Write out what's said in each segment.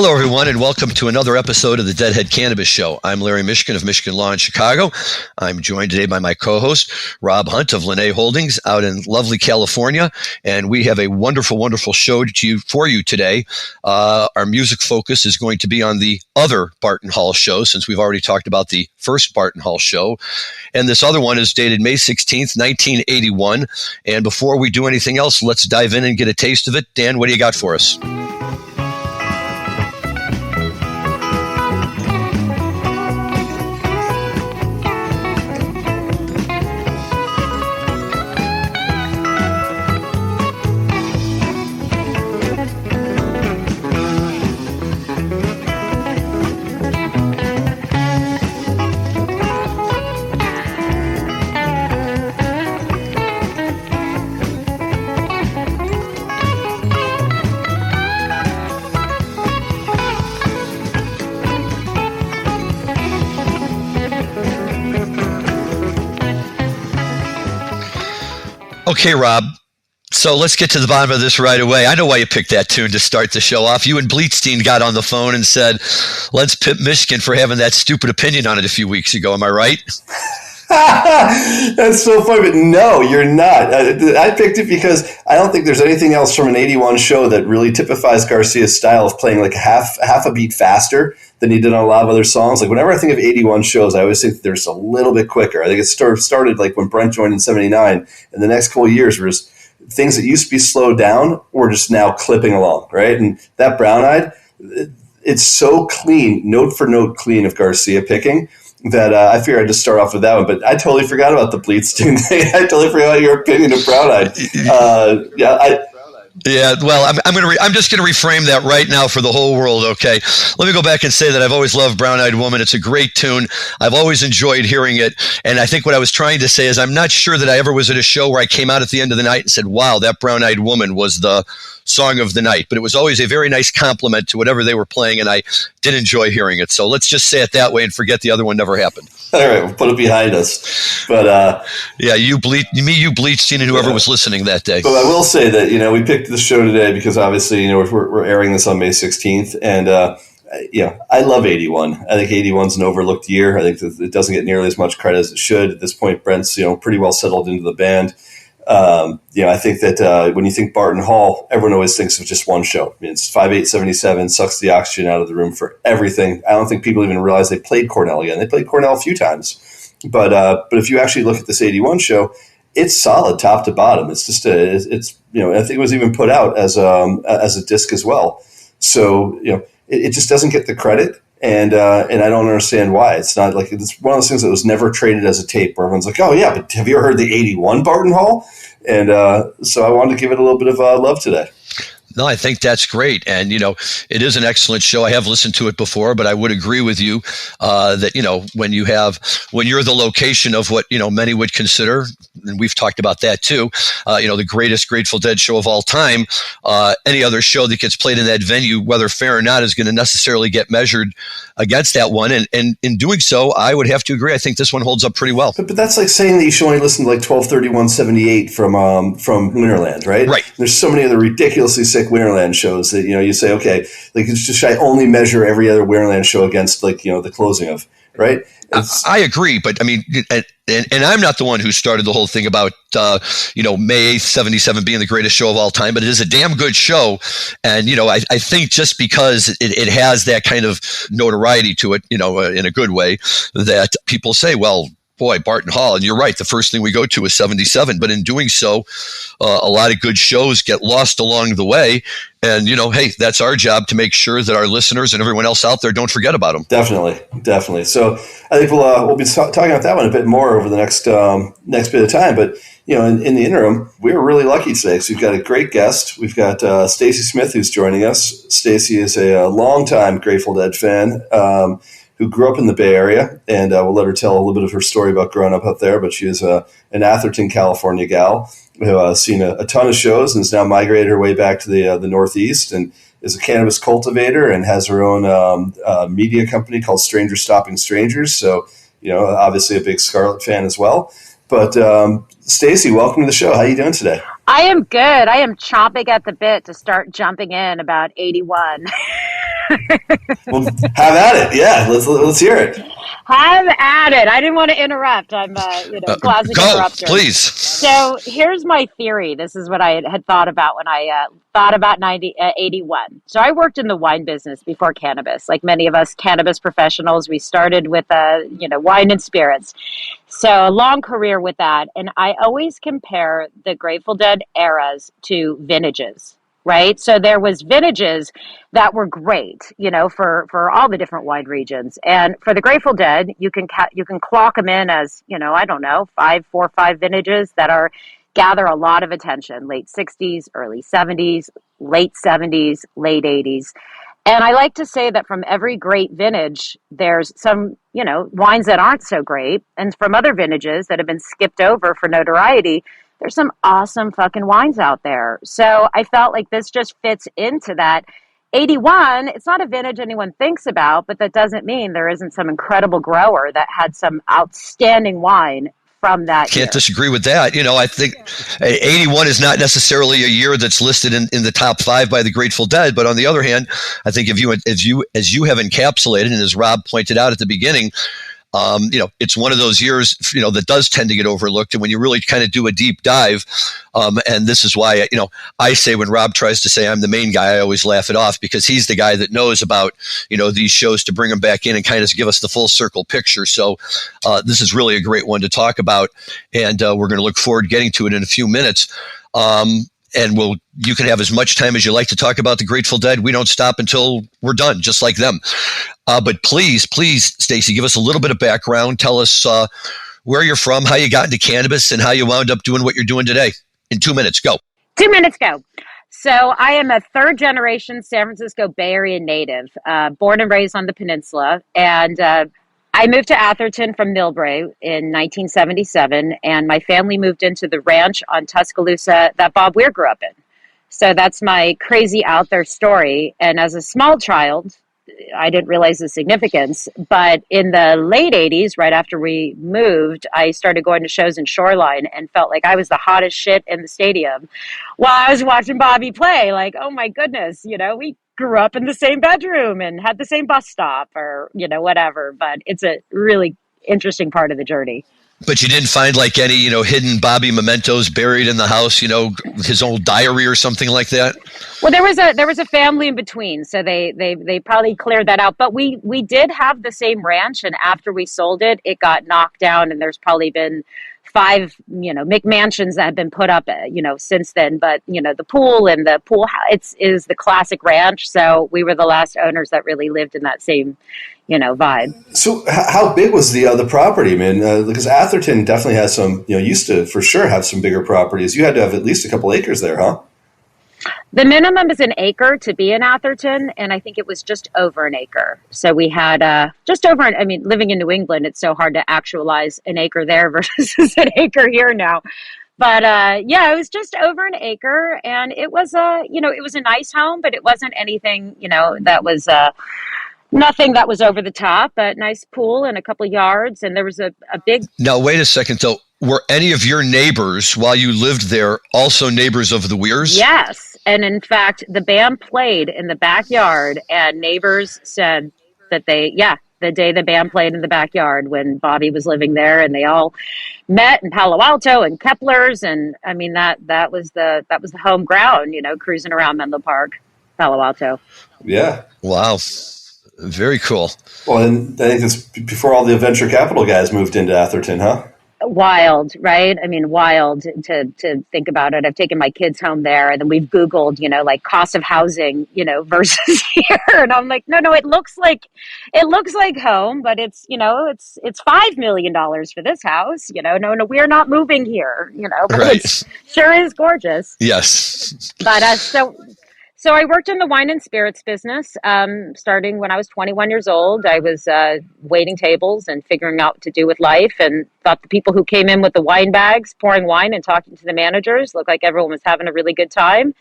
Hello, everyone, and welcome to another episode of the Deadhead Cannabis Show. I'm Larry Mishkin of Mishkin Law in Chicago. I'm joined today by my co-host, Rob Hunt of Linnae Holdings out in lovely California, and we have a wonderful, wonderful show for you today. Our music focus is going to be on the other Barton Hall show, since we've already talked about the first Barton Hall show, and this other one is dated May 16th, 1981, and before we do anything else, let's dive in and get a taste of it. Dan, what do you got for us? Okay, Rob, so let's get to the bottom of this right away. I know why you picked that tune to start the show off. You and Bleetstein got on the phone and said, let's pimp Mishkin for having that stupid opinion on it a few weeks ago. Am I right? That's so funny, but no, you're not. I picked it because I don't think there's anything else from an 81 show that really typifies Garcia's style of playing like half a beat faster than he did on a lot of other songs. Like whenever I think of 81 shows, I always think they're just a little bit quicker. I think it started like when Brent joined in 79, and the next couple of years were just things that used to be slowed down were just now clipping along, right? And that Brown Eyed, it's so clean, note for note clean of Garcia picking, that I figured I'd just start off with that one. But I totally forgot about the Bleetstein thing. I totally forgot your opinion of Brown Eyed. Yeah, well, I'm just going to reframe that right now for the whole world, okay? Let me go back and say that I've always loved Brown Eyed Woman. It's a great tune. I've always enjoyed hearing it. And I think what I was trying to say is I'm not sure that I ever was at a show where I came out at the end of the night and said, wow, that Brown Eyed Woman was the song of the night. But it was always a very nice compliment to whatever they were playing, and I did enjoy hearing it. So let's just say it that way and forget the other one never happened. All right, we'll put it behind us. But yeah, you Bleetstein, and whoever was listening that day. But I will say that we picked the show today because obviously we're airing this on May 16th, and I love 81. I think 81's an overlooked year. I think that it doesn't get nearly as much credit as it should. At this point, Brent's pretty well settled into the band. I think that when you think Barton Hall, everyone always thinks of just one show. I mean, it's 5877, sucks the oxygen out of the room for everything. I don't think people even realize they played Cornell again. They played Cornell a few times. But if you actually look at this 81 show, it's solid top to bottom. It's just I think it was even put out as a disc as well. So, it just doesn't get the credit. And I don't understand why. It's not like it's one of those things that was never traded as a tape where everyone's like, oh, yeah, but have you ever heard the 81 Barton Hall? And so I wanted to give it a little bit of love today. No, I think that's great. And, it is an excellent show. I have listened to it before, but I would agree with you that, when you're the location of what, many would consider, and we've talked about that too, the greatest Grateful Dead show of all time, any other show that gets played in that venue, whether fair or not, is going to necessarily get measured against that one. And in doing so, I would have to agree. I think this one holds up pretty well. But that's like saying that you should only listen to like 123178 from Winterland, right? Right. There's so many other ridiculously sick Winterland shows that, you say, okay, like it's just, I only measure every other Winterland show against like, the closing of, right? I agree, but I mean, and I'm not the one who started the whole thing about, May 8th, 77 being the greatest show of all time, but it is a damn good show. And, I think just because it has that kind of notoriety to it, in a good way, that people say, well, boy, Barton Hall, and you're right, the first thing we go to is 77, but in doing so, a lot of good shows get lost along the way, and, hey, that's our job to make sure that our listeners and everyone else out there don't forget about them. Definitely. So I think we'll be talking about that one a bit more over the next bit of time, but in the interim, we were really lucky today. So we've got a great guest. We've got Staci Smith who's joining us. Staci is a longtime Grateful Dead fan, who grew up in the Bay Area, and we'll let her tell a little bit of her story about growing up there. But she is an Atherton, California gal who has seen a ton of shows and has now migrated her way back to the Northeast and is a cannabis cultivator and has her own media company called Stranger Stopping Strangers. So, obviously a big Scarlet fan as well. But Staci, welcome to the show. How are you doing today? I am good. I am chomping at the bit to start jumping in about 81. Well, have at it. Yeah, let's hear it. Have at it. I didn't want to interrupt. I'm, classic interrupter. Please. So here's my theory. This is what I had thought about when I thought about 81. So I worked in the wine business before cannabis. Like many of us cannabis professionals, we started with, wine and spirits. So a long career with that. And I always compare the Grateful Dead eras to vintages. Right. So there was vintages that were great, for all the different wine regions. And for the Grateful Dead, you can clock them in as, 4 or 5 vintages that gather a lot of attention. Late 60s, early 70s, late 70s, late 80s. And I like to say that from every great vintage, there's some, wines that aren't so great. And from other vintages that have been skipped over for notoriety, there's some awesome fucking wines out there. So I felt like this just fits into that. 81, it's not a vintage anyone thinks about, but that doesn't mean there isn't some incredible grower that had some outstanding wine from that year. Can't disagree with that. I think 81 is not necessarily a year that's listed in the top 5 by the Grateful Dead. But on the other hand, I think as you have encapsulated, and as Rob pointed out at the beginning, it's one of those years, that does tend to get overlooked. And when you really kind of do a deep dive, and this is why, I say when Rob tries to say I'm the main guy, I always laugh it off, because he's the guy that knows about, these shows to bring them back in and kind of give us the full circle picture. So this is really a great one to talk about. And we're going to look forward to getting to it in a few minutes. And you can have as much time as you like to talk about the Grateful Dead. We don't stop until we're done, just like them. But please, Staci, give us a little bit of background. Tell us where you're from, how you got into cannabis, and how you wound up doing what you're doing today. In 2 minutes, go. 2 minutes, go. So I am a third-generation San Francisco Bay Area native, born and raised on the peninsula. And I moved to Atherton from Millbrae in 1977, and my family moved into the ranch on Tuscaloosa that Bob Weir grew up in. So that's my crazy out there story. And as a small child, I didn't realize the significance, but in the late 80s, right after we moved, I started going to shows in Shoreline and felt like I was the hottest shit in the stadium while I was watching Bobby play. Like, oh my goodness, we grew up in the same bedroom and had the same bus stop or, whatever. But it's a really interesting part of the journey. But you didn't find like any, hidden Bobby mementos buried in the house, his old diary or something like that? Well, there was a family in between, so they probably cleared that out. But we did have the same ranch, and after we sold it, it got knocked down, and there's probably been 5, McMansions that have been put up, since then. But, the pool and the pool, is the classic ranch. So we were the last owners that really lived in that same, vibe. So how big was the property, man? Because Atherton definitely has some, used to for sure have some bigger properties. You had to have at least a couple acres there, huh? The minimum is an acre to be in Atherton, and I think it was just over an acre. So we had just over, living in New England, it's so hard to actualize an acre there versus an acre here now. But it was just over an acre, and it was it was a nice home, but it wasn't anything, that was nothing that was over the top, but nice pool and a couple of yards, and there was a big... Now, wait a second, though. Were any of your neighbors, while you lived there, also neighbors of the Weirs? Yes. And in fact, the band played in the backyard, and neighbors said that the day the band played in the backyard when Bobby was living there, and they all met in Palo Alto and Kepler's. And I mean, that was the home ground, cruising around Menlo Park, Palo Alto. Yeah. Wow. Very cool. Well, and I think it's before all the venture capital guys moved into Atherton, huh? Wild, right? I mean, wild to think about it. I've taken my kids home there, and then we've Googled, like cost of housing, versus here. And I'm like, no, it looks like home, but it's $5 million for this house. No, we're not moving here, but right. It sure is gorgeous. Yes. But So I worked in the wine and spirits business starting when I was 21 years old. I was waiting tables and figuring out what to do with life, and thought the people who came in with the wine bags, pouring wine and talking to the managers, looked like everyone was having a really good time.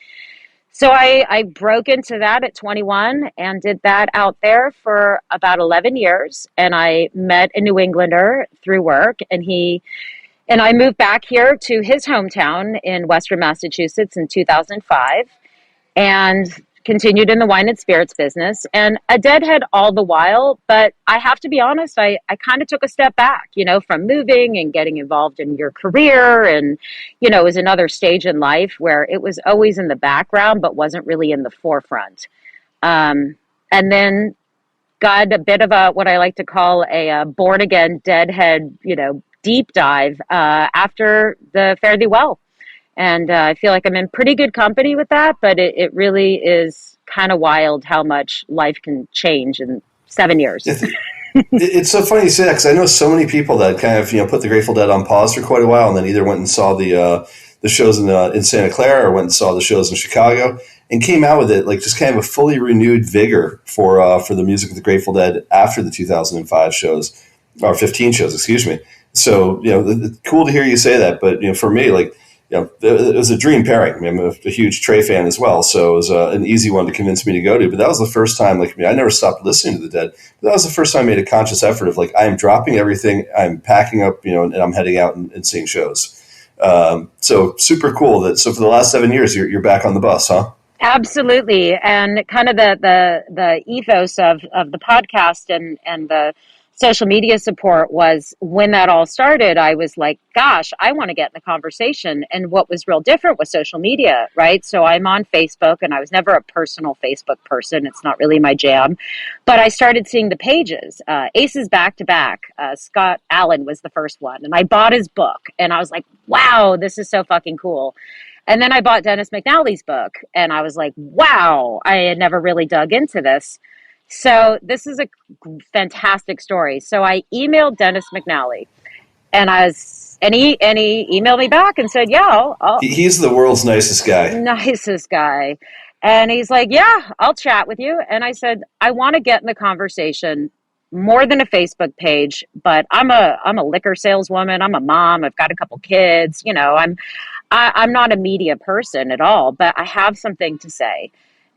So I broke into that at 21 and did that out there for about 11 years. And I met a New Englander through work, and I moved back here to his hometown in Western Massachusetts in 2005. And continued in the wine and spirits business and a deadhead all the while. But I have to be honest, I kind of took a step back, from moving and getting involved in your career. And, it was another stage in life where it was always in the background, but wasn't really in the forefront. And then got a bit of what I like to call a born again deadhead, deep dive after the Fare Thee Well. And I feel like I'm in pretty good company with that, but it really is kind of wild how much life can change in 7 years. It's so funny you say that, because I know so many people that kind of put the Grateful Dead on pause for quite a while, and then either went and saw the shows in Santa Clara or went and saw the shows in Chicago, and came out with it like just kind of a fully renewed vigor for the music of the Grateful Dead after the 2005 shows, or 15 shows, excuse me. So cool to hear you say that, but for me, like, it was a dream pairing. I mean, I'm a huge Trey fan as well, so it was an easy one to convince me to go to. But that was the first time, I never stopped listening to the Dead. But that was the first time I made a conscious effort of, I am dropping everything, I'm packing up, and I'm heading out and seeing shows. So super cool. So for the last 7 years, you're back on the bus, huh? Absolutely. And kind of the ethos of the podcast and the social media support was, when that all started, I was like, gosh, I want to get in the conversation. And what was real different was social media, right? So I'm on Facebook, and I was never a personal Facebook person. It's not really my jam. But I started seeing the pages. Aces Back to Back. Scott Allen was the first one. And I bought his book. And I was like, wow, this is so fucking cool. And then I bought Dennis McNally's book. And I was like, wow, I had never really dug into this. So this is a fantastic story. So I emailed Dennis McNally, and he emailed me back and said, yeah, he's the world's nicest guy. Nicest guy. And he's like, yeah, I'll chat with you. And I said, I want to get in the conversation more than a Facebook page, but I'm a liquor saleswoman. I'm a mom. I've got a couple kids. I'm not a media person at all, but I have something to say.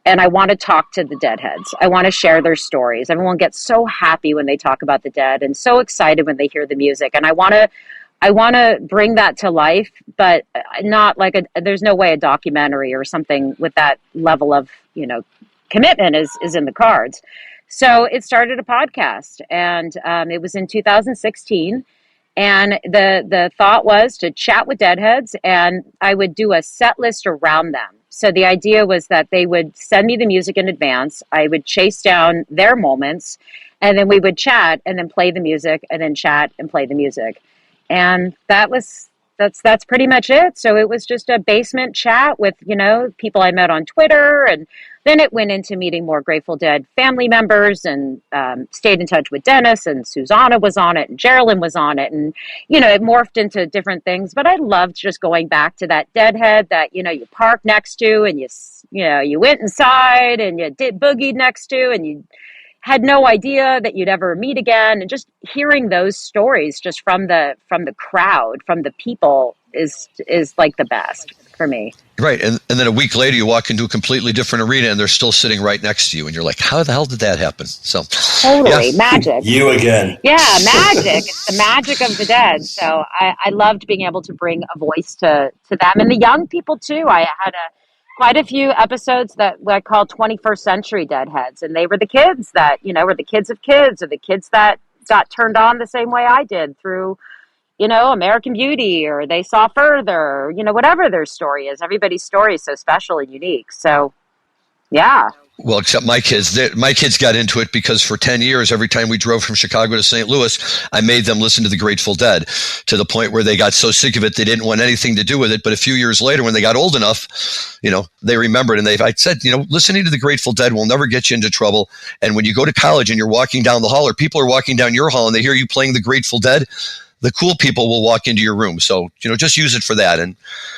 And I want to talk to the Deadheads. I want to share their stories. Everyone gets so happy when they talk about the Dead, and so excited when they hear the music. And I want to bring that to life, but not there's no way a documentary or something with that level of, commitment is in the cards. So it started a podcast, and it was in 2016. And the thought was to chat with Deadheads, and I would do a set list around them. So the idea was that they would send me the music in advance. I would chase down their moments, and then we would chat and then play the music, and then chat and play the music. And that's pretty much it. So it was just a basement chat with, people I met on Twitter, and then it went into meeting more Grateful Dead family members, and stayed in touch with Dennis, and Susanna was on it, and Geraldine was on it. And, it morphed into different things. But I loved just going back to that Deadhead that, you parked next to, and you went inside, and you did boogied next to, and you had no idea that you'd ever meet again. And just hearing those stories just from the crowd, from the people is like the best for me. Right. And then a week later, you walk into a completely different arena, and they're still sitting right next to you. And you're like, how the hell did that happen? So totally. Yeah. Magic. You again. Yeah. Magic. It's the magic of the Dead. So I loved being able to bring a voice to them, and the young people too. I had quite a few episodes that I call 21st century Deadheads. And they were the kids that, were the kids of kids, or the kids that got turned on the same way I did through, American Beauty, or they saw Further, whatever their story is. Everybody's story is so special and unique. So, yeah. Well, except my kids. My kids got into it because for 10 years, every time we drove from Chicago to St. Louis, I made them listen to the Grateful Dead, to the point where they got so sick of it, they didn't want anything to do with it. But a few years later, when they got old enough, they remembered. And I said, listening to the Grateful Dead will never get you into trouble. And when you go to college and you're walking down the hall, or people are walking down your hall and they hear you playing the Grateful Dead, the cool people will walk into your room. So, just use it for that. And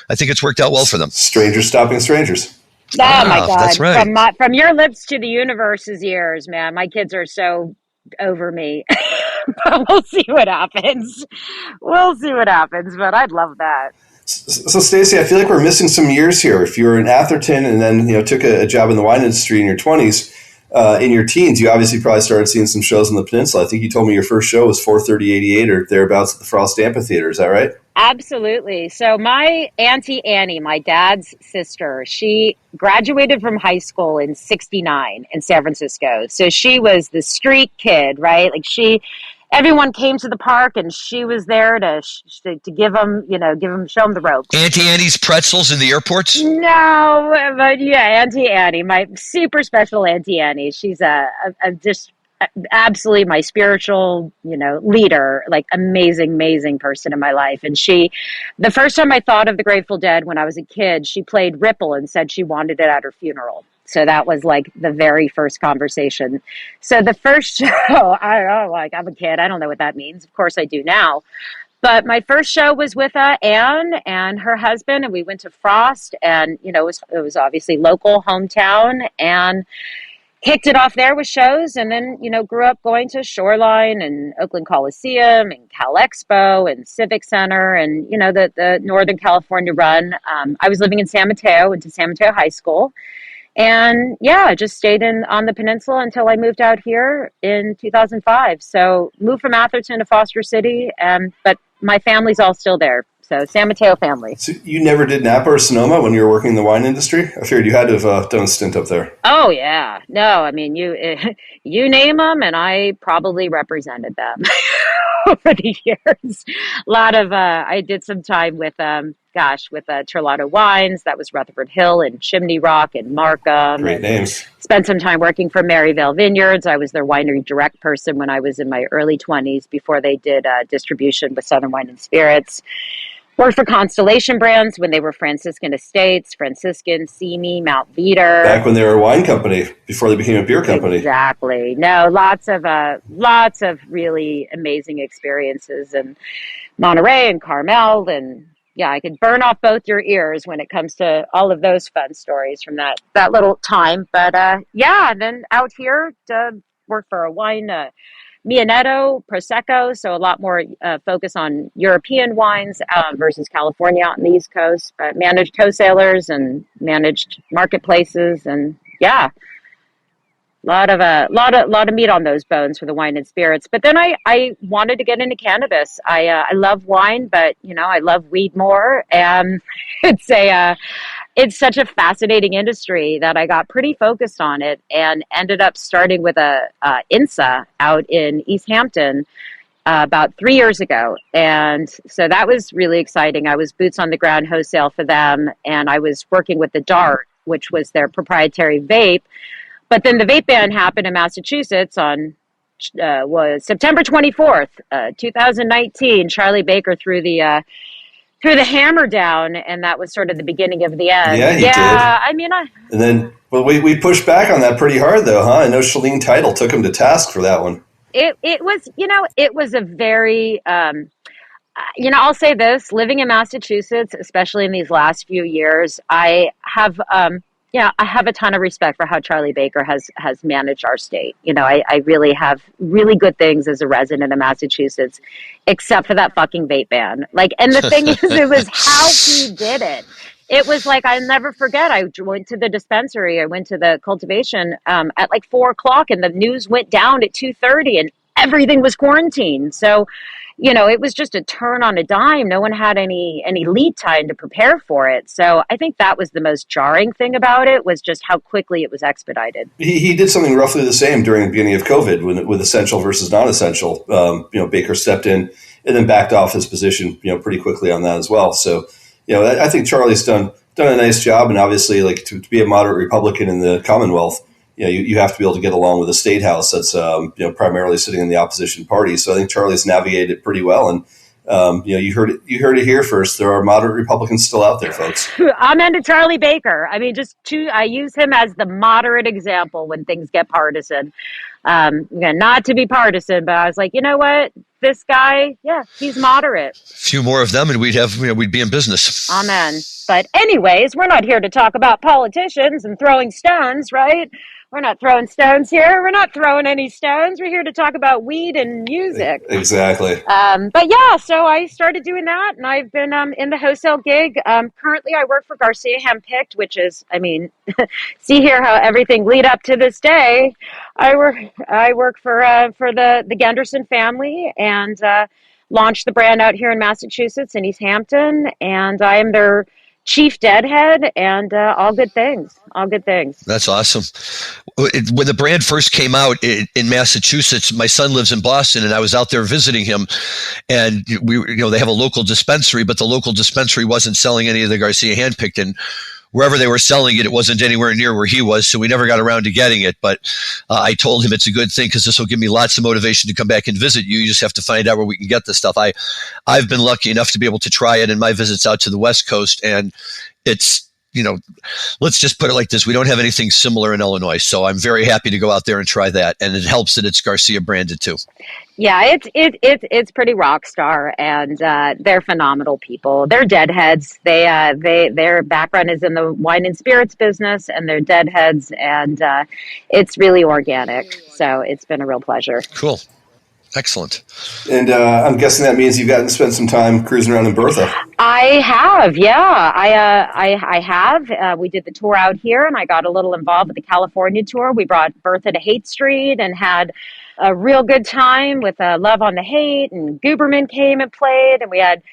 I think it's worked out well for them. Strangers stopping strangers. Oh my God! That's right. From your lips to the universe's ears, man. My kids are so over me, but we'll see what happens. But I'd love that. So, Staci, I feel like we're missing some years here. If you were in Atherton and then took a job in the wine industry in your 20s, in your teens, you obviously probably started seeing some shows on the peninsula. I think you told me your first show was 4:30:88 or thereabouts at the Frost Amphitheater. Is that right? Absolutely. So my Auntie Annie, my dad's sister, she graduated from high school in 69 in San Francisco. So she was the street kid, right? Like everyone came to the park and she was there to give them, show them the ropes. Auntie Annie's pretzels in the airports? No, but yeah, Auntie Annie, my super special Auntie Annie. She's just absolutely my spiritual, leader, like amazing person in my life. And the first time I thought of the Grateful Dead when I was a kid, she played Ripple and said she wanted it at her funeral. So that was like the very first conversation. So the first show, I'm a kid. I don't know what that means. Of course I do now. But my first show was with Anne and her husband, and we went to Frost, and, it was obviously local, hometown, and kicked it off there with shows, and then, grew up going to Shoreline and Oakland Coliseum and Cal Expo and Civic Center and, the Northern California run. I was living in San Mateo, went to San Mateo High School. And yeah, I just stayed on the peninsula until I moved out here in 2005. So moved from Atherton to Foster City, but my family's all still there. So San Mateo family. So you never did Napa or Sonoma when you were working in the wine industry? I figured you had to have done a stint up there. Oh, yeah. No, I mean, you name them, and I probably represented them over the years. A lot of, I did some time with, Terlato Wines. That was Rutherford Hill and Chimney Rock and Markham. Great names. Spent some time working for Maryvale Vineyards. I was their winery direct person when I was in my early 20s before they did distribution with Southern Wine and Spirits. Worked for Constellation Brands when they were Franciscan Estates, Franciscan, Simi, Mount Veeder. Back when they were a wine company, before they became a beer company. Exactly. No, lots of really amazing experiences in Monterey and Carmel. And yeah, I could burn off both your ears when it comes to all of those fun stories from that little time. But and then out here to work for a wine Mianetto, Prosecco, so a lot more focus on European wines versus California on the East Coast, but managed wholesalers and managed marketplaces, and yeah, lot of meat on those bones for the wine and spirits. But then I wanted to get into cannabis. I love wine, but I love weed more, and it's such a fascinating industry that I got pretty focused on it and ended up starting with a INSA out in East Hampton about 3 years ago. And so that was really exciting. I was boots on the ground wholesale for them, and I was working with the DART, which was their proprietary vape. But then the vape ban happened in Massachusetts on was September 24th, 2019. Charlie Baker threw the hammer down, and that was sort of the beginning of the end. Yeah, he did. I mean, and then, well, we pushed back on that pretty hard, though, huh? I know Shalene Title took him to task for that one. It was a very, I'll say this: living in Massachusetts, especially in these last few years, I have a ton of respect for how Charlie Baker has managed our state. I really have really good things as a resident of Massachusetts, except for that fucking vape ban. And the thing is, it was how he did it. It was like, I'll never forget. I went to the dispensary. I went to the cultivation at 4:00, and the news went down at 2:30, and everything was quarantined. So, it was just a turn on a dime. No one had any lead time to prepare for it. So I think that was the most jarring thing about it, was just how quickly it was expedited. He did something roughly the same during the beginning of COVID with essential versus non-essential. Baker stepped in and then backed off his position, pretty quickly on that as well. So, I think Charlie's done a nice job. And obviously, to be a moderate Republican in the Commonwealth, you have to be able to get along with a state house that's primarily sitting in the opposition party. So I think Charlie's navigated it pretty well. And you heard it here first. There are moderate Republicans still out there, folks. Amen to Charlie Baker. I mean, I use him as the moderate example when things get partisan. Not to be partisan, but I was like, you know what? This guy, he's moderate. A few more of them, and we'd be in business. Amen. But anyways, we're not here to talk about politicians and throwing stones, right? We're not throwing stones here. We're not throwing any stones. We're here to talk about weed and music. Exactly. But yeah, so I started doing that, and I've been in the wholesale gig. Currently, I work for Garcia Handpicked, which is, see here how everything lead up to this day. I work for the Genderson family, and launched the brand out here in Massachusetts in East Hampton, and I am their chief deadhead, and all good things. All good things. That's awesome. When the brand first came out in Massachusetts, my son lives in Boston, and I was out there visiting him. And they have a local dispensary, but the local dispensary wasn't selling any of the Garcia handpicked, and wherever they were selling it, it wasn't anywhere near where he was, so we never got around to getting it. But I told him it's a good thing because this will give me lots of motivation to come back and visit you. You just have to find out where we can get this stuff. I've been lucky enough to be able to try it in my visits out to the West Coast, and it's, let's just put it like this. We don't have anything similar in Illinois, so I'm very happy to go out there and try that. And it helps that it's Garcia branded too. Yeah, it's pretty rock star, and they're phenomenal people. They're deadheads. Their background is in the wine and spirits business, and they're deadheads, and it's really organic. So it's been a real pleasure. Cool. Excellent. And I'm guessing that means you've gotten to spend some time cruising around in Bertha. I have, yeah. I have. We did the tour out here, and I got a little involved with the California tour. We brought Bertha to Haight Street and had a real good time with Love on the Haight, and Gooberman came and played, and we had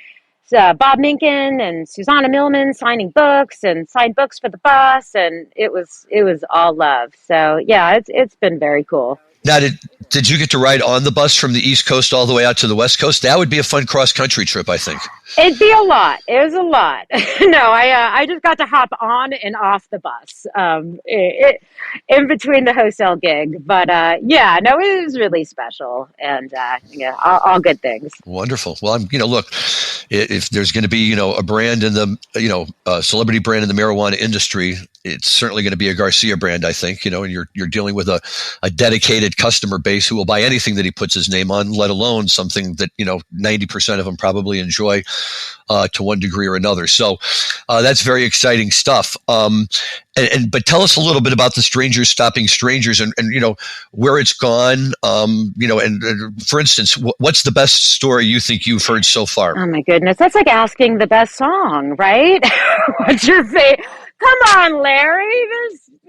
Bob Minkin and Susanna Millman signing books and signed books for the bus, and it was all love. So yeah, it's been very cool. Now, did you get to ride on the bus from the East Coast all the way out to the West Coast? That would be a fun cross-country trip, I think. It'd be a lot. It was a lot. No, I just got to hop on and off the bus in between the wholesale gig. But yeah, no, it was really special, and yeah, all good things. Wonderful. Well, look, if there's going to be a brand in the a celebrity brand in the marijuana industry, it's certainly going to be a Garcia brand, I think. And you're dealing with a dedicated customer base who will buy anything that he puts his name on, let alone something that 90% of them probably enjoy to one degree or another. So that's very exciting stuff. But tell us a little bit about the Strangers Stopping Strangers and where it's gone. And for instance, what's the best story you think you've heard so far? Oh my goodness, that's like asking the best song, right? What's your favorite? Come on, Larry.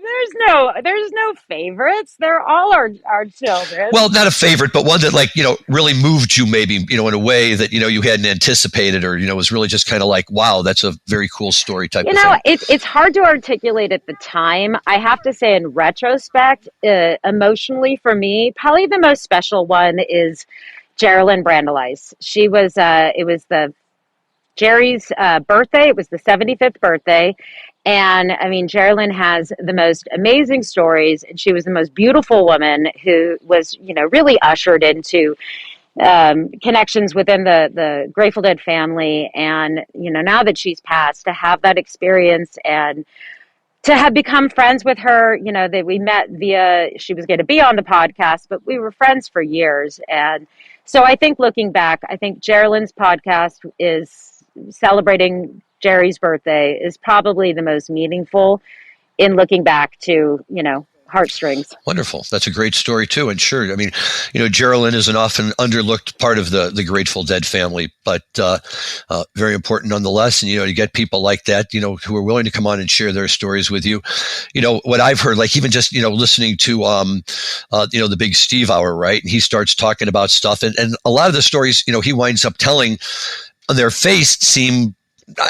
There's no favorites. They're all our children. Well, not a favorite, but one that really moved you maybe, in a way that, you hadn't anticipated or, was really just kind of like, wow, that's a very cool story type of thing. It's hard to articulate at the time. I have to say in retrospect, emotionally for me, probably the most special one is Geraldine Brandelice. She was, it was Jerry's birthday. It was the 75th birthday. And I mean, Geraldine has the most amazing stories, and she was the most beautiful woman who was, really ushered into connections within the Grateful Dead family. And, now that she's passed, to have that experience and to have become friends with her, that we met she was going to be on the podcast, but we were friends for years. And so I think looking back, I think Geraldine's podcast is celebrating Jerry's birthday is probably the most meaningful in looking back to, heartstrings. Wonderful. That's a great story too. And sure, I mean, Geraldine is an often underlooked part of the Grateful Dead family, but very important nonetheless. And, to get people like that, who are willing to come on and share their stories with you. What I've heard, like even just, listening to, the Big Steve Hour, right? And he starts talking about stuff and a lot of the stories, he winds up telling on their face seem,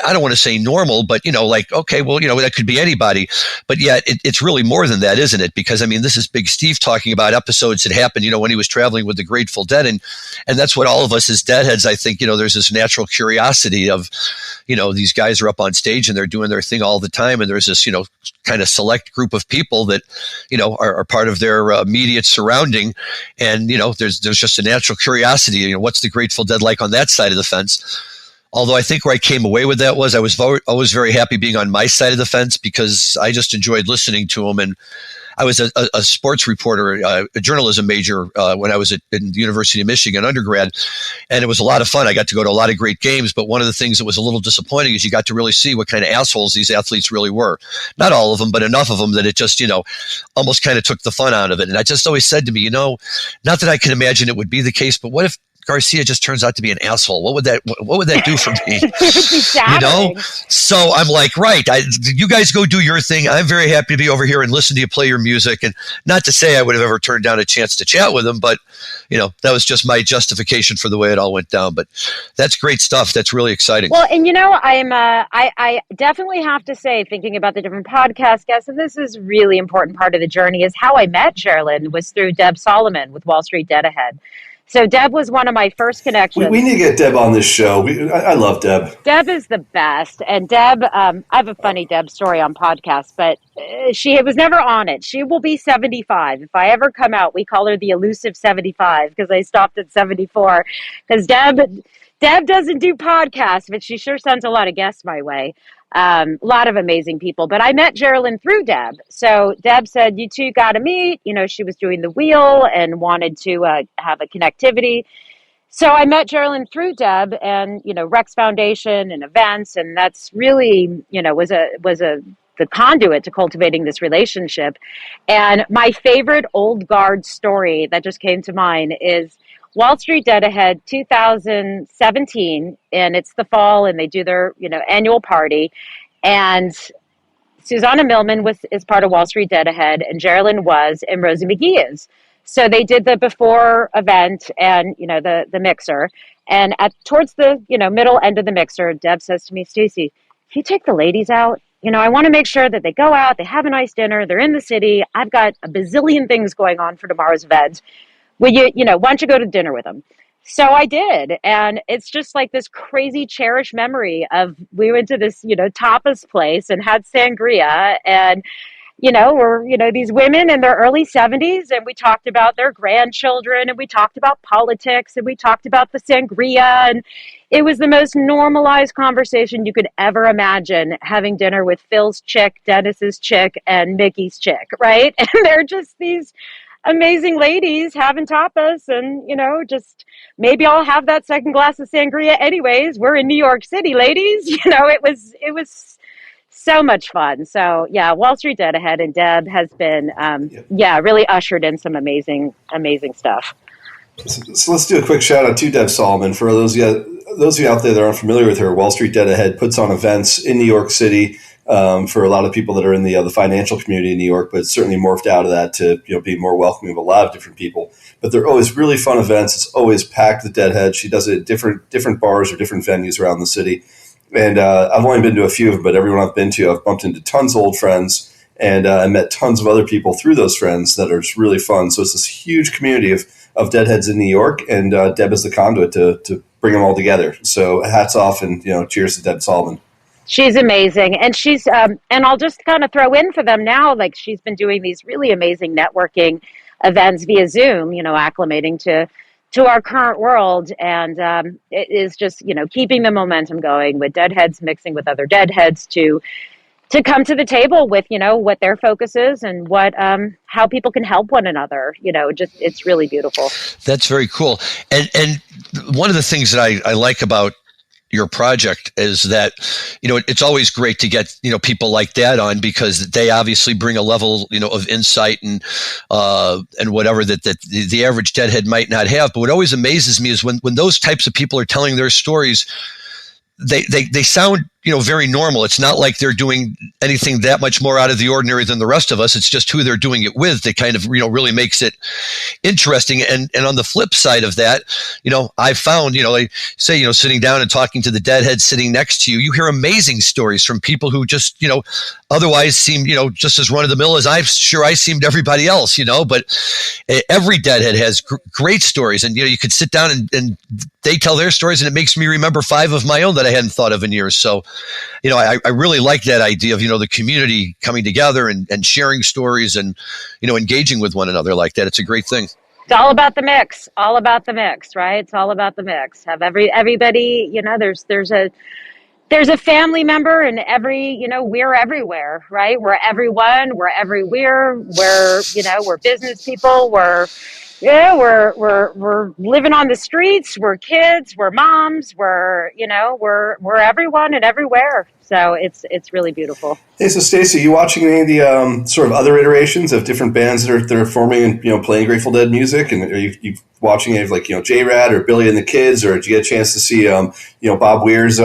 I don't want to say normal, but, okay, well, that could be anybody. But yet it's really more than that, isn't it? Because, I mean, this is Big Steve talking about episodes that happened, when he was traveling with the Grateful Dead. And that's what all of us as Deadheads, I think, there's this natural curiosity of, these guys are up on stage and they're doing their thing all the time. And there's this, kind of select group of people that, are part of their immediate surrounding. And, there's just a natural curiosity, what's the Grateful Dead like on that side of the fence? Although I think where I came away with that was I was always very happy being on my side of the fence because I just enjoyed listening to them. And I was a sports reporter, a journalism major when I was in the University of Michigan undergrad. And it was a lot of fun. I got to go to a lot of great games. But one of the things that was a little disappointing is you got to really see what kind of assholes these athletes really were. Not all of them, but enough of them that it just, almost kind of took the fun out of it. And I just always said to me, not that I can imagine it would be the case, but what if Garcia just turns out to be an asshole? What would that do for me? It would be shattering. So I'm like, right, you guys go do your thing. I'm very happy to be over here and listen to you play your music. And not to say I would have ever turned down a chance to chat with him, but that was just my justification for the way it all went down. But that's great stuff. That's really exciting. Well, and I definitely have to say, thinking about the different podcast guests, and this is a really important part of the journey, is how I met Sherilyn was through Deb Solomon with Wall Street Dead Ahead. So Deb was one of my first connections. We need to get Deb on this show. I love Deb. Deb is the best. And Deb, I have a funny Deb story on podcast, but she was never on it. She will be 75. If I ever come out, we call her the elusive 75 because I stopped at 74. Because Deb doesn't do podcasts, but she sure sends a lot of guests my way. A lot of amazing people. But I met Sherilyn through Deb. So Deb said, you two got to meet. She was doing the wheel and wanted to have a connectivity. So I met Sherilyn through Deb and, Rex Foundation and events. And that's really, was the conduit to cultivating this relationship. And my favorite old guard story that just came to mind is Wall Street Dead Ahead 2017, and it's the fall, and they do their annual party, and Susanna Millman is part of Wall Street Dead Ahead, and Sherilyn was, and Rosie McGee is. So they did the before event and the mixer, and towards the middle end of the mixer, Deb says to me, Staci, can you take the ladies out? I want to make sure that they go out, they have a nice dinner, they're in the city. I've got a bazillion things going on for tomorrow's event. Will you, why don't you go to dinner with them? So I did. And it's just like this crazy cherished memory of we went to this, tapas place and had sangria and, we're, these women in their early 70s and we talked about their grandchildren and we talked about politics and we talked about the sangria. And it was the most normalized conversation you could ever imagine, having dinner with Phil's chick, Dennis's chick, and Mickey's chick, right? And they're just these amazing ladies having tapas and, just maybe I'll have that second glass of sangria anyways. We're in New York City, ladies. It was so much fun. So yeah, Wall Street Dead Ahead and Deb has been, really ushered in some amazing, amazing stuff. So let's do a quick shout out to Deb Solomon. For those of you out there that aren't familiar with her, Wall Street Dead Ahead puts on events in New York City. For a lot of people that are in the financial community in New York, but it's certainly morphed out of that to be more welcoming of a lot of different people. But they're always really fun events. It's always packed with Deadhead. She does it at different bars or different venues around the city. And I've only been to a few of them, but everyone I've been to, I've bumped into tons of old friends and I met tons of other people through those friends that are just really fun. So it's this huge community of Deadheads in New York, and Deb is the conduit to bring them all together. So hats off and cheers to Deb Solomon. She's amazing. And she's, and I'll just kind of throw in for them now, like she's been doing these really amazing networking events via Zoom, acclimating to our current world. And it is just, keeping the momentum going with Deadheads mixing with other Deadheads to come to the table with, what their focus is and what, how people can help one another, it's really beautiful. That's very cool. And one of the things that I like about your project is that, it's always great to get, people like that on because they obviously bring a level, of insight and whatever that the average Deadhead might not have. But what always amazes me is when those types of people are telling their stories, they sound, very normal. It's not like they're doing anything that much more out of the ordinary than the rest of us. It's just who they're doing it with that kind of, really makes it interesting. And on the flip side of that, I found, like say, sitting down and talking to the Deadhead sitting next to you, you hear amazing stories from people who just, otherwise seem, just as run of the mill as I'm sure I seemed to everybody else, but every Deadhead has great stories. And, you could sit down and they tell their stories and it makes me remember 5 of my own that I hadn't thought of in years. So, I really like that idea of, the community coming together and sharing stories and, engaging with one another like that. It's a great thing. It's all about the mix, right? It's all about the mix. Have everybody, there's a family member in every, we're everywhere, right? We're everyone, we're everywhere, we're business people, we're living on the streets, we're kids, we're moms, we're everyone and everywhere. So it's really beautiful. Hey, so Staci, you watching any of the sort of other iterations of different bands that are forming and playing Grateful Dead music? And are you watching any of like J-Rad or Billy and the Kids, or did you get a chance to see Bob Weirs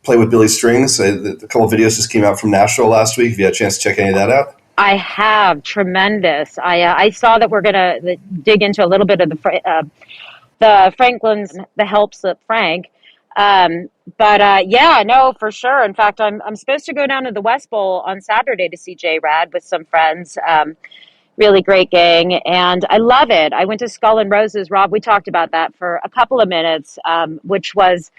play with Billy Strings? A couple of videos just came out from Nashville last week. Have you had a chance to check any of that out? I have. Tremendous. I saw that we're going to dig into a little bit of the Franklin's, the Help Slip Frank. Yeah, no, for sure. In fact, I'm supposed to go down to the West Bowl on Saturday to see J-Rad with some friends. Really great gang, and I love it. I went to Skull and Roses. Rob, we talked about that for a couple of minutes, which was,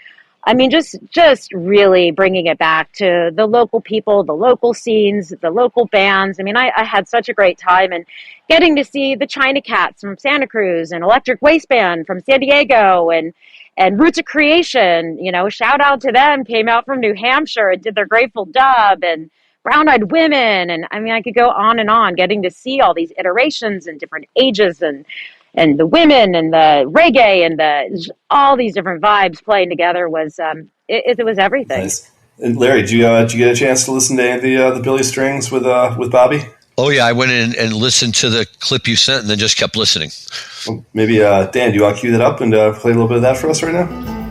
just really bringing it back to the local people, the local scenes, the local bands. I had such a great time, and getting to see the China Cats from Santa Cruz and Electric Waistband from San Diego and Roots of Creation, shout out to them, came out from New Hampshire and did their Grateful Dub, and Brown Eyed Women. And I could go on, getting to see all these iterations and different ages and the women and the reggae and all these different vibes playing together was it was everything. Nice. And Larry, did you get a chance to listen to any of the Billy Strings with Bobby? Oh yeah, I went in and listened to the clip you sent, and then just kept listening. Well, maybe Dan, do you want to cue that up and play a little bit of that for us right now?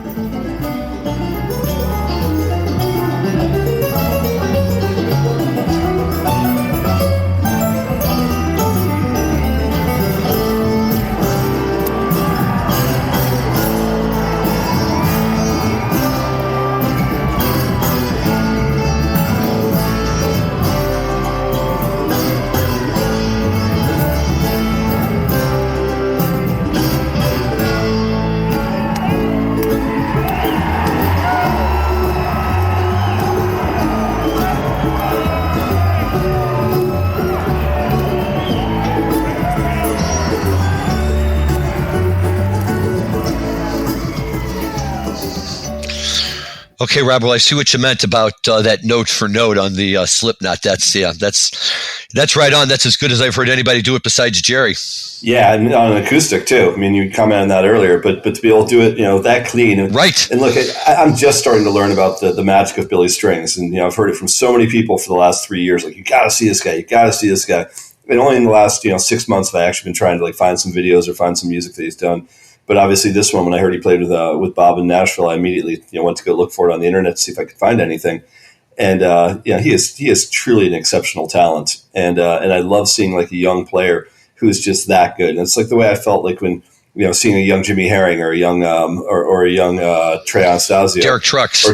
Okay, Rob. Well, I see what you meant about that note for note on the Slipknot. That's right on. That's as good as I've heard anybody do it besides Jerry. Yeah, and on an acoustic too. You commented on that earlier, but to be able to do it, that clean, right? And look, I'm just starting to learn about the magic of Billy Strings, and I've heard it from so many people for the last 3 years. Like, you got to see this guy. You got to see this guy. And only in the last 6 months have I actually been trying to find some videos or find some music that he's done. But obviously, this one, when I heard he played with Bob in Nashville, I immediately went to go look for it on the internet to see if I could find anything. And he is truly an exceptional talent, and I love seeing a young player who's just that good. And it's like the way I felt when seeing a young Jimmy Herring or a young or a young Trey Anastasio, Derek Trucks,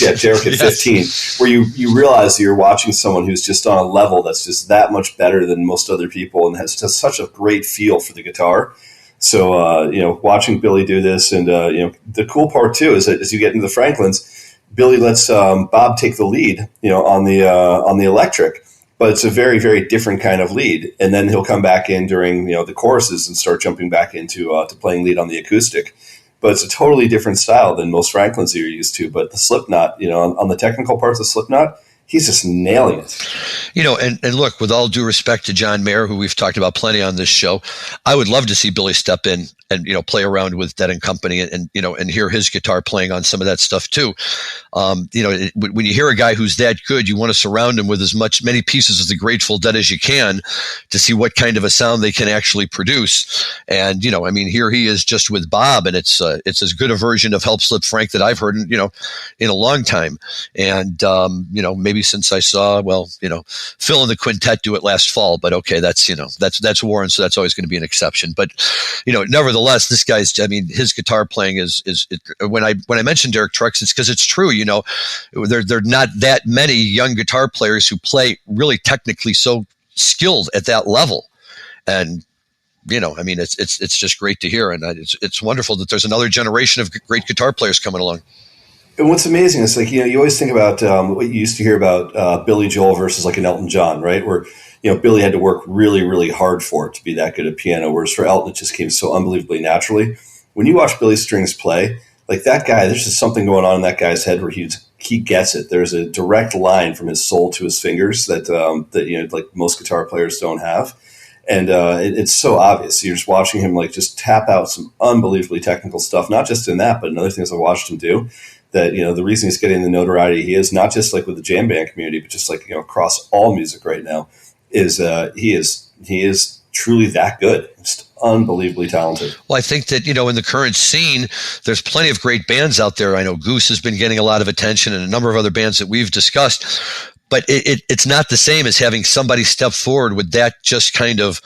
yeah, Derek at 15, where you realize that you're watching someone who's just on a level that's just that much better than most other people, and has just such a great feel for the guitar. So, watching Billy do this, and, the cool part too is that as you get into the Franklins, Billy lets Bob take the lead, on the electric, but it's a very, very different kind of lead. And then he'll come back in during, the choruses and start jumping back into to playing lead on the acoustic. But it's a totally different style than most Franklins you're used to. But the Slipknot, on the technical parts of Slipknot, he's just nailing it. And look, with all due respect to John Mayer, who we've talked about plenty on this show, I would love to see Billy step in and, play around with Dead and Company and hear his guitar playing on some of that stuff too. When you hear a guy who's that good, you want to surround him with many pieces of the Grateful Dead as you can to see what kind of a sound they can actually produce. And, here he is just with Bob, and it's as good a version of Help Slip Frank that I've heard in a long time. And, maybe since I saw, Phil and the Quintet do it last fall, but okay, that's Warren, so that's always going to be an exception. But, nevertheless, this guy's, his guitar playing is when I mentioned Derek Trucks, it's because it's true. There are not that many young guitar players who play really technically so skilled at that level. And, it's just great to hear. And it's wonderful that there's another generation of great guitar players coming along. And what's amazing is you always think about what you used to hear about Billy Joel versus an Elton John, right? Where, Billy had to work really, really hard for it to be that good at piano, whereas for Elton, it just came so unbelievably naturally. When you watch Billy Strings play, like that guy, there's just something going on in that guy's head where he gets it. There's a direct line from his soul to his fingers that like most guitar players don't have. And it's so obvious. You're just watching him like just tap out some unbelievably technical stuff, not just in that, but in other things I watched him do. That, the reason he's getting the notoriety he is, not just like with the jam band community, but just like, across all music right now, is he is truly that good. Just unbelievably talented. Well, I think that, in the current scene, there's plenty of great bands out there. I know Goose has been getting a lot of attention, and a number of other bands that we've discussed. But it's not the same as having somebody step forward with that just kind of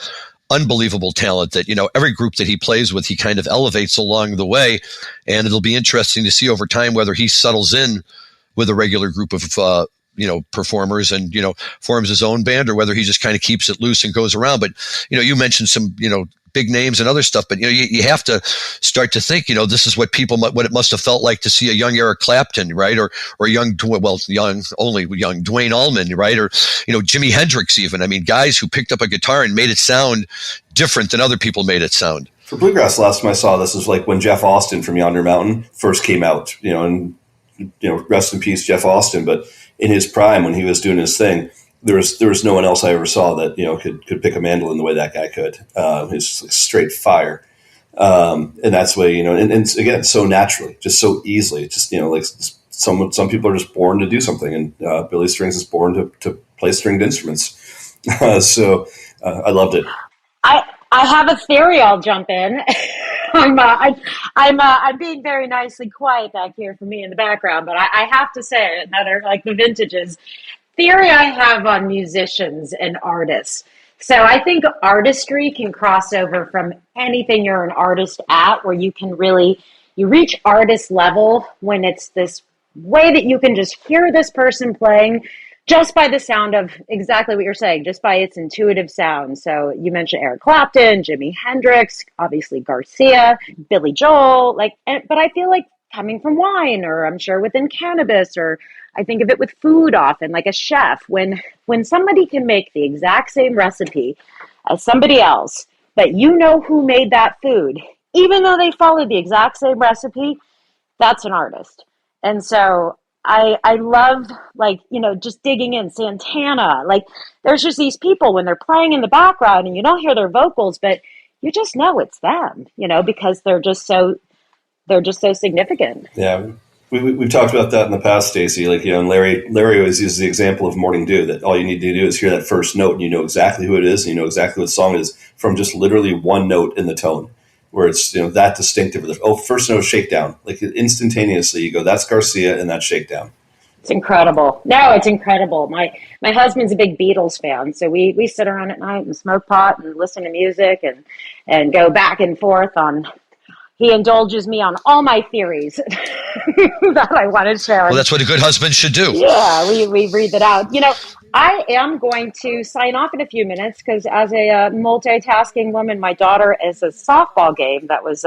unbelievable talent that, every group that he plays with, he kind of elevates along the way. And it'll be interesting to see over time whether he settles in with a regular group of, performers and, forms his own band, or whether he just kind of keeps it loose and goes around. But, you mentioned some, big names and other stuff, but you have to start to think, this is what it must have felt like to see a young Eric Clapton, right, or young Dwayne Allman, right, or Jimi Hendrix even. I mean, guys who picked up a guitar and made it sound different than other people made it sound. For bluegrass, last time I saw this was like when Jeff Austin from Yonder Mountain first came out, and rest in peace, Jeff Austin. But in his prime, when he was doing his thing, there was no one else I ever saw that could pick a mandolin the way that guy could. He's like straight fire, and that's the way and again, so naturally, just so easily. Just like some people are just born to do something, and Billy Strings is born to play stringed instruments. So I loved it. I have a theory. I'll jump in. I'm being very nicely quiet back here for me in the background, but I have to say another, like the vintages. Theory I have on musicians and artists. So I think artistry can cross over from anything you're an artist at, where you can you reach artist level when it's this way that you can just hear this person playing just by the sound of exactly what you're saying, just by its intuitive sound. So you mentioned Eric Clapton, Jimi Hendrix, obviously Garcia, Billy Joel, but I feel like coming from wine, or I'm sure within cannabis, or I think of it with food often, like a chef. When somebody can make the exact same recipe as somebody else, but who made that food, even though they followed the exact same recipe, that's an artist. And so I love, just digging in. Santana, there's just these people when they're playing in the background and you don't hear their vocals, but you just know it's them, because they're just so significant. Yeah. We've talked about that in the past, Staci. And Larry always uses the example of Morning Dew, that all you need to do is hear that first note and you know exactly who it is, and you know exactly what song it is from just literally one note in the tone, where it's that distinctive. First note, shakedown. Instantaneously you go, that's Garcia and that's shakedown. It's incredible. No, it's incredible. My husband's a big Beatles fan, so we sit around at night and smoke pot and listen to music and go back and forth on. He indulges me on all my theories that I want to share. Well, that's what a good husband should do. Yeah, we breathe it out. I am going to sign off in a few minutes because as a multitasking woman, my daughter is a softball game that was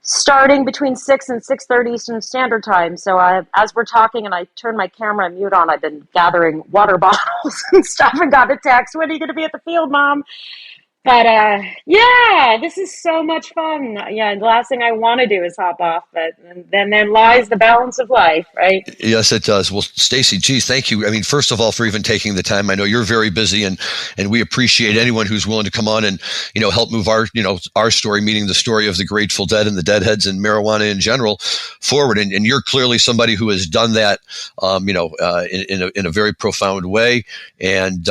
starting between 6 and 6:30 Eastern Standard Time. So as we're talking and I turn my camera and mute on, I've been gathering water bottles and stuff and got a text, "When are you going to be at the field, Mom?" But yeah, this is so much fun. Yeah, the last thing I want to do is hop off, but then lies the balance of life, right? Yes, it does. Well, Staci, geez, thank you. I mean, first of all, for even taking the time. I know you're very busy, and we appreciate anyone who's willing to come on and help move our story, meaning the story of the Grateful Dead and the Deadheads and marijuana in general, forward. And you're clearly somebody who has done that, in a very profound way. And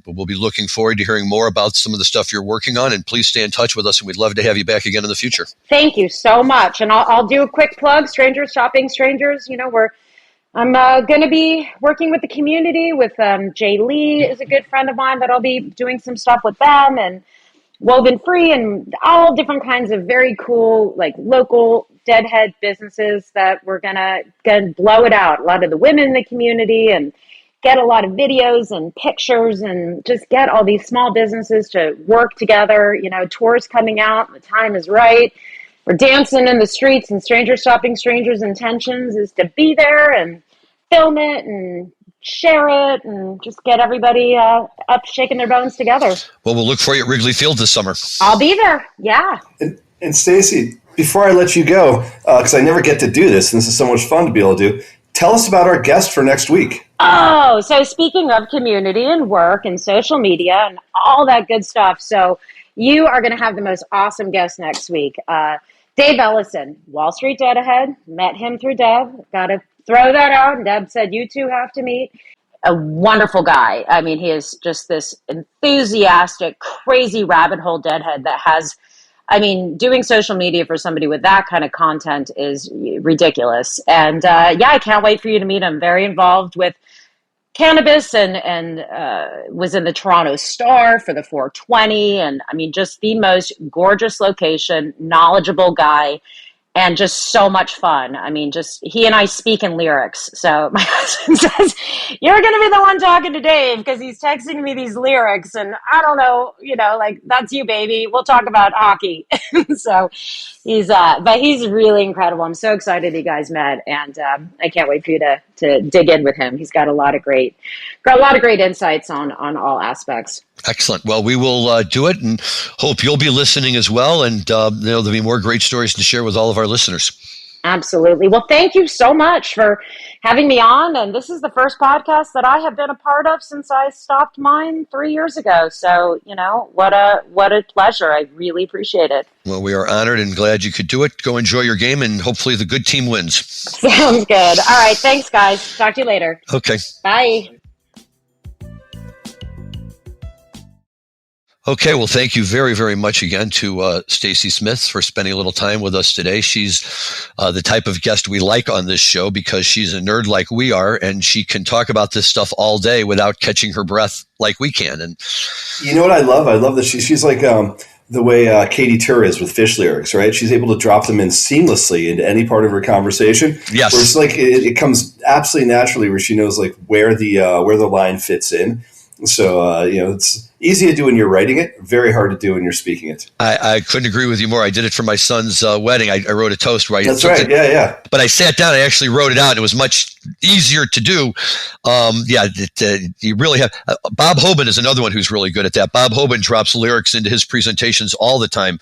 we'll be looking forward to hearing more about some of the stuff you're working on, and please stay in touch with us, and we'd love to have you back again in the future. Thank you so much. And I'll do a quick plug. Strangers Shopping Strangers, I'm going to be working with the community with Jay Lee is a good friend of mine that I'll be doing some stuff with them, and Woven Free, and all different kinds of very cool local deadhead businesses that we're gonna blow it out. A lot of the women in the community, and get a lot of videos and pictures, and just get all these small businesses to work together. Tours coming out, the time is right. We're dancing in the streets, and Strangers Shopping Strangers' intentions is to be there and film it and share it and just get everybody up shaking their bones together. Well, we'll look for you at Wrigley Field this summer. I'll be there. Yeah. And Staci, before I let you go, because I never get to do this, and this is so much fun to be able to do, tell us about our guest for next week. Oh, so speaking of community and work and social media and all that good stuff, so you are going to have the most awesome guest next week. Dave Ellison, Wall Street Deadhead, met him through Deb. Got to throw that out, and Deb said, you two have to meet. A wonderful guy. I mean, he is just this enthusiastic, crazy rabbit hole deadhead that has, I mean, doing social media for somebody with that kind of content is ridiculous. And I can't wait for you to meet him. Very involved with cannabis and was in the Toronto Star for the 420. And I mean, just the most gorgeous location, knowledgeable guy, and just so much fun. I mean, just he and I speak in lyrics. So my husband says, you're going to be the one talking to Dave because he's texting me these lyrics. And I don't know, like, that's you, baby. We'll talk about hockey. So but he's really incredible. I'm so excited you guys met. And I can't wait for you to dig in with him. He's got a lot of great insights on all aspects. Excellent. Well, we will do it, and hope you'll be listening as well. And there'll be more great stories to share with all of our listeners. Absolutely. Well, thank you so much for having me on. And this is the first podcast that I have been a part of since I stopped mine 3 years ago. So, what a pleasure. I really appreciate it. Well, we are honored and glad you could do it. Go enjoy your game, and hopefully the good team wins. Sounds good. All right. Thanks, guys. Talk to you later. Okay. Bye. Okay, well, thank you very, very much again to Staci Smith for spending a little time with us today. She's the type of guest we like on this show because she's a nerd like we are, and she can talk about this stuff all day without catching her breath like we can. And you know what I love? I love that she's like the way Katie Tur is with Fish lyrics, right? She's able to drop them in seamlessly into any part of her conversation. Yes, where it's like it comes absolutely naturally, where she knows like where the line fits in. So it's easy to do when you're writing it, very hard to do when you're speaking it. I couldn't agree with you more. I did it for my son's wedding. I wrote a toast. Right? That's right. Yeah. But I sat down. I actually wrote it out. And it was much easier to do. You really have. Bob Hoban is another one who's really good at that. Bob Hoban drops lyrics into his presentations all the time.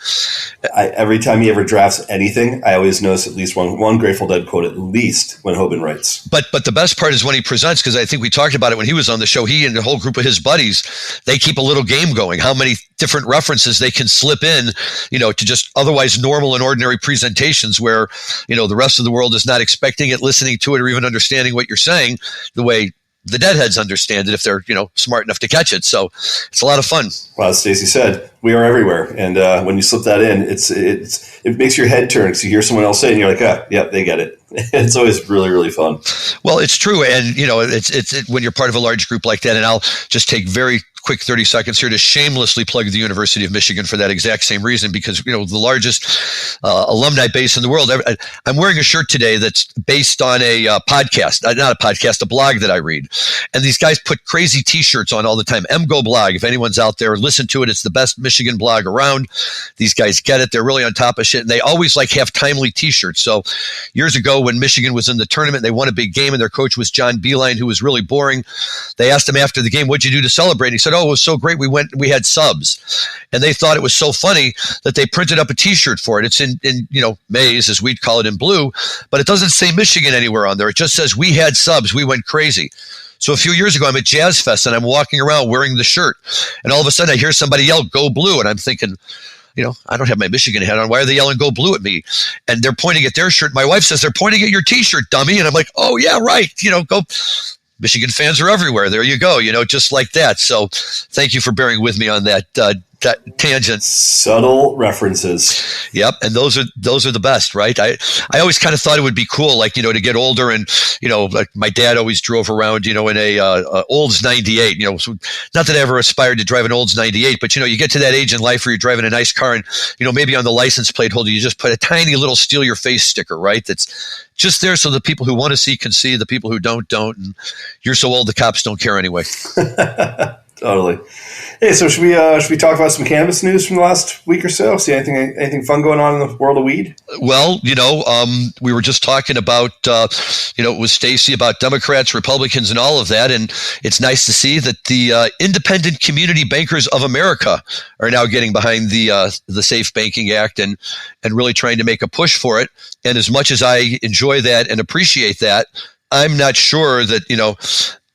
Every time he ever drafts anything, I always notice at least one Grateful Dead quote at least when Hoban writes. But the best part is when he presents, because I think we talked about it when he was on the show. He and a whole group of his buddies, they keep a little game going, how many different references they can slip in, to just otherwise normal and ordinary presentations where, the rest of the world is not expecting it, listening to it, or even understanding what you're saying the way the Deadheads understand it if they're, smart enough to catch it. So it's a lot of fun. Well, as Staci said, we are everywhere. And when you slip that in, it makes your head turn because you hear someone else say it and you're like, yeah, they get it. It's always really, really fun. Well, it's true. And, it's when you're part of a large group like that, and I'll just take very quick 30 seconds here to shamelessly plug the University of Michigan for that exact same reason, because, the largest alumni base in the world. I'm wearing a shirt today that's based on a podcast, not a podcast, a blog that I read. And these guys put crazy T-shirts on all the time. MGO blog, if anyone's out there, listen to it. It's the best Michigan blog around. These guys get it. They're really on top of shit. And they always have timely T-shirts. So years ago when Michigan was in the tournament, they won a big game and their coach was John Beeline, who was really boring. They asked him after the game, what'd you do to celebrate? He said, it was so great. We had subs. And they thought it was so funny that they printed up a T-shirt for it. It's in maize, as we'd call it, in blue, but it doesn't say Michigan anywhere on there. It just says we had subs. We went crazy. So a few years ago, I'm at Jazz Fest and I'm walking around wearing the shirt. And all of a sudden I hear somebody yell, "Go Blue." And I'm thinking, I don't have my Michigan hat on. Why are they yelling "Go Blue" at me? And they're pointing at their shirt. My wife says, they're pointing at your T-shirt, dummy. And I'm like, oh yeah, right. Go. Michigan fans are everywhere. There you go. Just like that. So thank you for bearing with me on that tangent. Subtle references. Yep. And those are the best, right? I always kind of thought it would be cool, to get older and, like my dad always drove around, in a Olds 98, so not that I ever aspired to drive an Olds 98, but, you get to that age in life where you're driving a nice car and, maybe on the license plate holder, you just put a tiny little steal your face sticker, right? That's just there so the people who want to see can see, the people who don't. And you're so old, the cops don't care anyway. Totally. Hey, so should we talk about some cannabis news from the last week or so? See anything fun going on in the world of weed? Well, we were just talking about, with Stacy about Democrats, Republicans, and all of that. And it's nice to see that the Independent Community Bankers of America are now getting behind the Safe Banking Act and really trying to make a push for it. And as much as I enjoy that and appreciate that, I'm not sure that,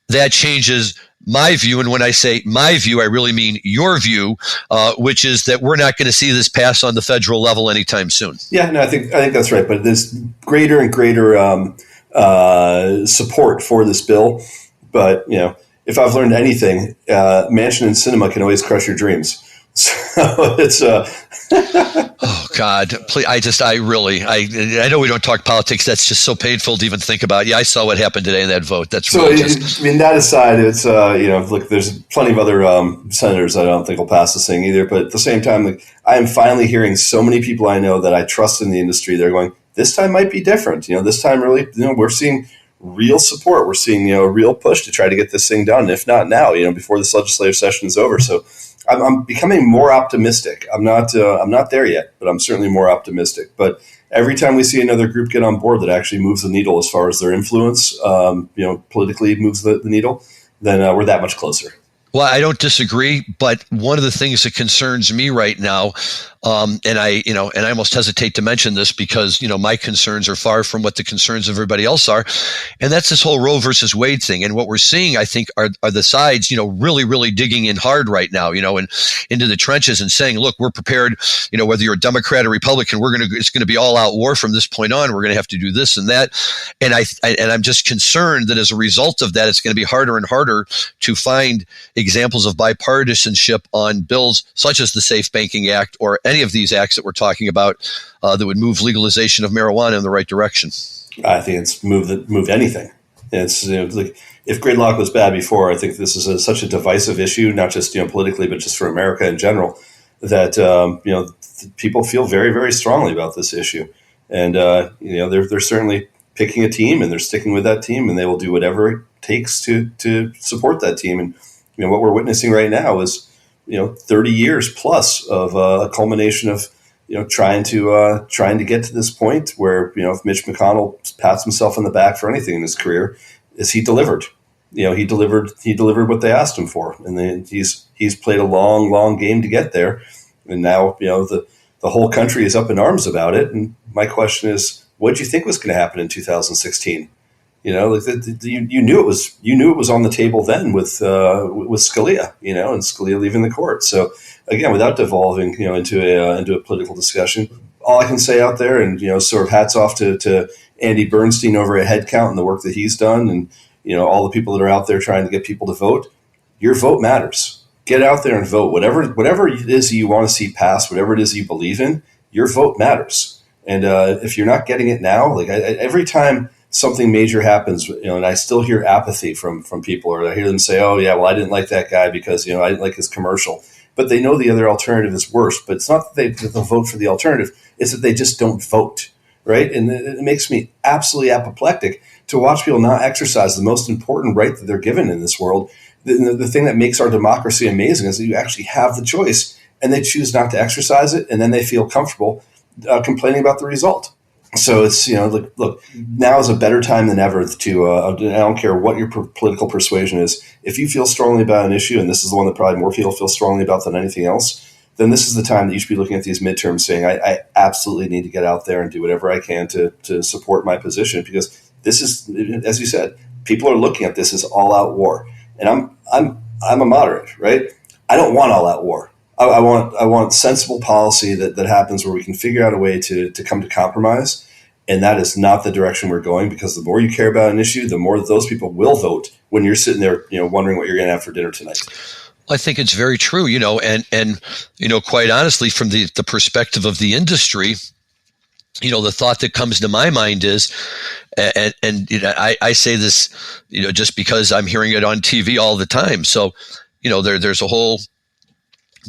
that changes my view. And when I say my view, I really mean your view, which is that we're not going to see this pass on the federal level anytime soon. Yeah, no, I think that's right. But there's greater and greater support for this bill. But, if I've learned anything, mansion and cinema can always crush your dreams. So it's oh God, please! I know we don't talk politics. That's just so painful to even think about. Yeah, I saw what happened today in that vote. That's so. Really that aside, it's look, there's plenty of other senators that I don't think will pass this thing either. But at the same time, I am finally hearing so many people I know that I trust in the industry. They're going, this time might be different. This time really, we're seeing real support. We're seeing a real push to try to get this thing done. If not now, before this legislative session is over. So. I'm becoming more optimistic. I'm not there yet, but I'm certainly more optimistic. But every time we see another group get on board that actually moves the needle as far as their influence, politically moves the needle, then we're that much closer. Well, I don't disagree, but one of the things that concerns me right now, and I almost hesitate to mention this because, my concerns are far from what the concerns of everybody else are. And that's this whole Roe versus Wade thing. And what we're seeing, I think, are the sides, really, really digging in hard right now, and into the trenches and saying, look, we're prepared, whether you're a Democrat or Republican, it's going to be all out war from this point on. We're going to have to do this and that. And I'm just concerned that as a result of that, it's going to be harder and harder to find examples of bipartisanship on bills such as the Safe Banking Act or any of these acts that we're talking about that would move legalization of marijuana in the right direction. I think it's moved anything. It's like if gridlock was bad before, I think this is such a divisive issue, not just politically, but just for America in general, that people feel very, very strongly about this issue, and they're certainly picking a team and they're sticking with that team, and they will do whatever it takes to support that team. And what we're witnessing right now is 30 years plus of a culmination of trying to get to this point where if Mitch McConnell pats himself on the back for anything in his career, is he delivered. He delivered what they asked him for, and then he's played a long game to get there, and now the whole country is up in arms about it. And my question is, what did you think was going to happen in 2016? You knew it was on the table then with Scalia, and Scalia leaving the court. So again, without devolving, into a political discussion, all I can say out there, and sort of hats off to Andy Bernstein over at Headcount and the work that he's done, and all the people that are out there trying to get people to vote. Your vote matters. Get out there and vote. Whatever it is you want to see passed, whatever it is you believe in, your vote matters. And if you're not getting it now, every time something major happens, and I still hear apathy from people, or I hear them say, "Oh yeah, well I didn't like that guy because I didn't like his commercial," but they know the other alternative is worse. But it's not that they'll vote for the alternative; it's that they just don't vote, right? And it makes me absolutely apoplectic to watch people not exercise the most important right that they're given in this world. The thing that makes our democracy amazing is that you actually have the choice, and they choose not to exercise it, and then they feel comfortable complaining about the result. So it's, look, now is a better time than ever to, I don't care what your political persuasion is. If you feel strongly about an issue, and this is the one that probably more people feel strongly about than anything else, then this is the time that you should be looking at these midterms saying, I absolutely need to get out there and do whatever I can to support my position, because this is, as you said, people are looking at this as all out war. And I'm a moderate, right? I don't want all out war. I want sensible policy that happens where we can figure out a way to come to compromise. And that is not the direction we're going, because the more you care about an issue, the more those people will vote when you're sitting there, wondering what you're going to have for dinner tonight. I think it's very true, and quite honestly, from the perspective of the industry, the thought that comes to my mind is, and I say this, just because I'm hearing it on TV all the time. So, there's a whole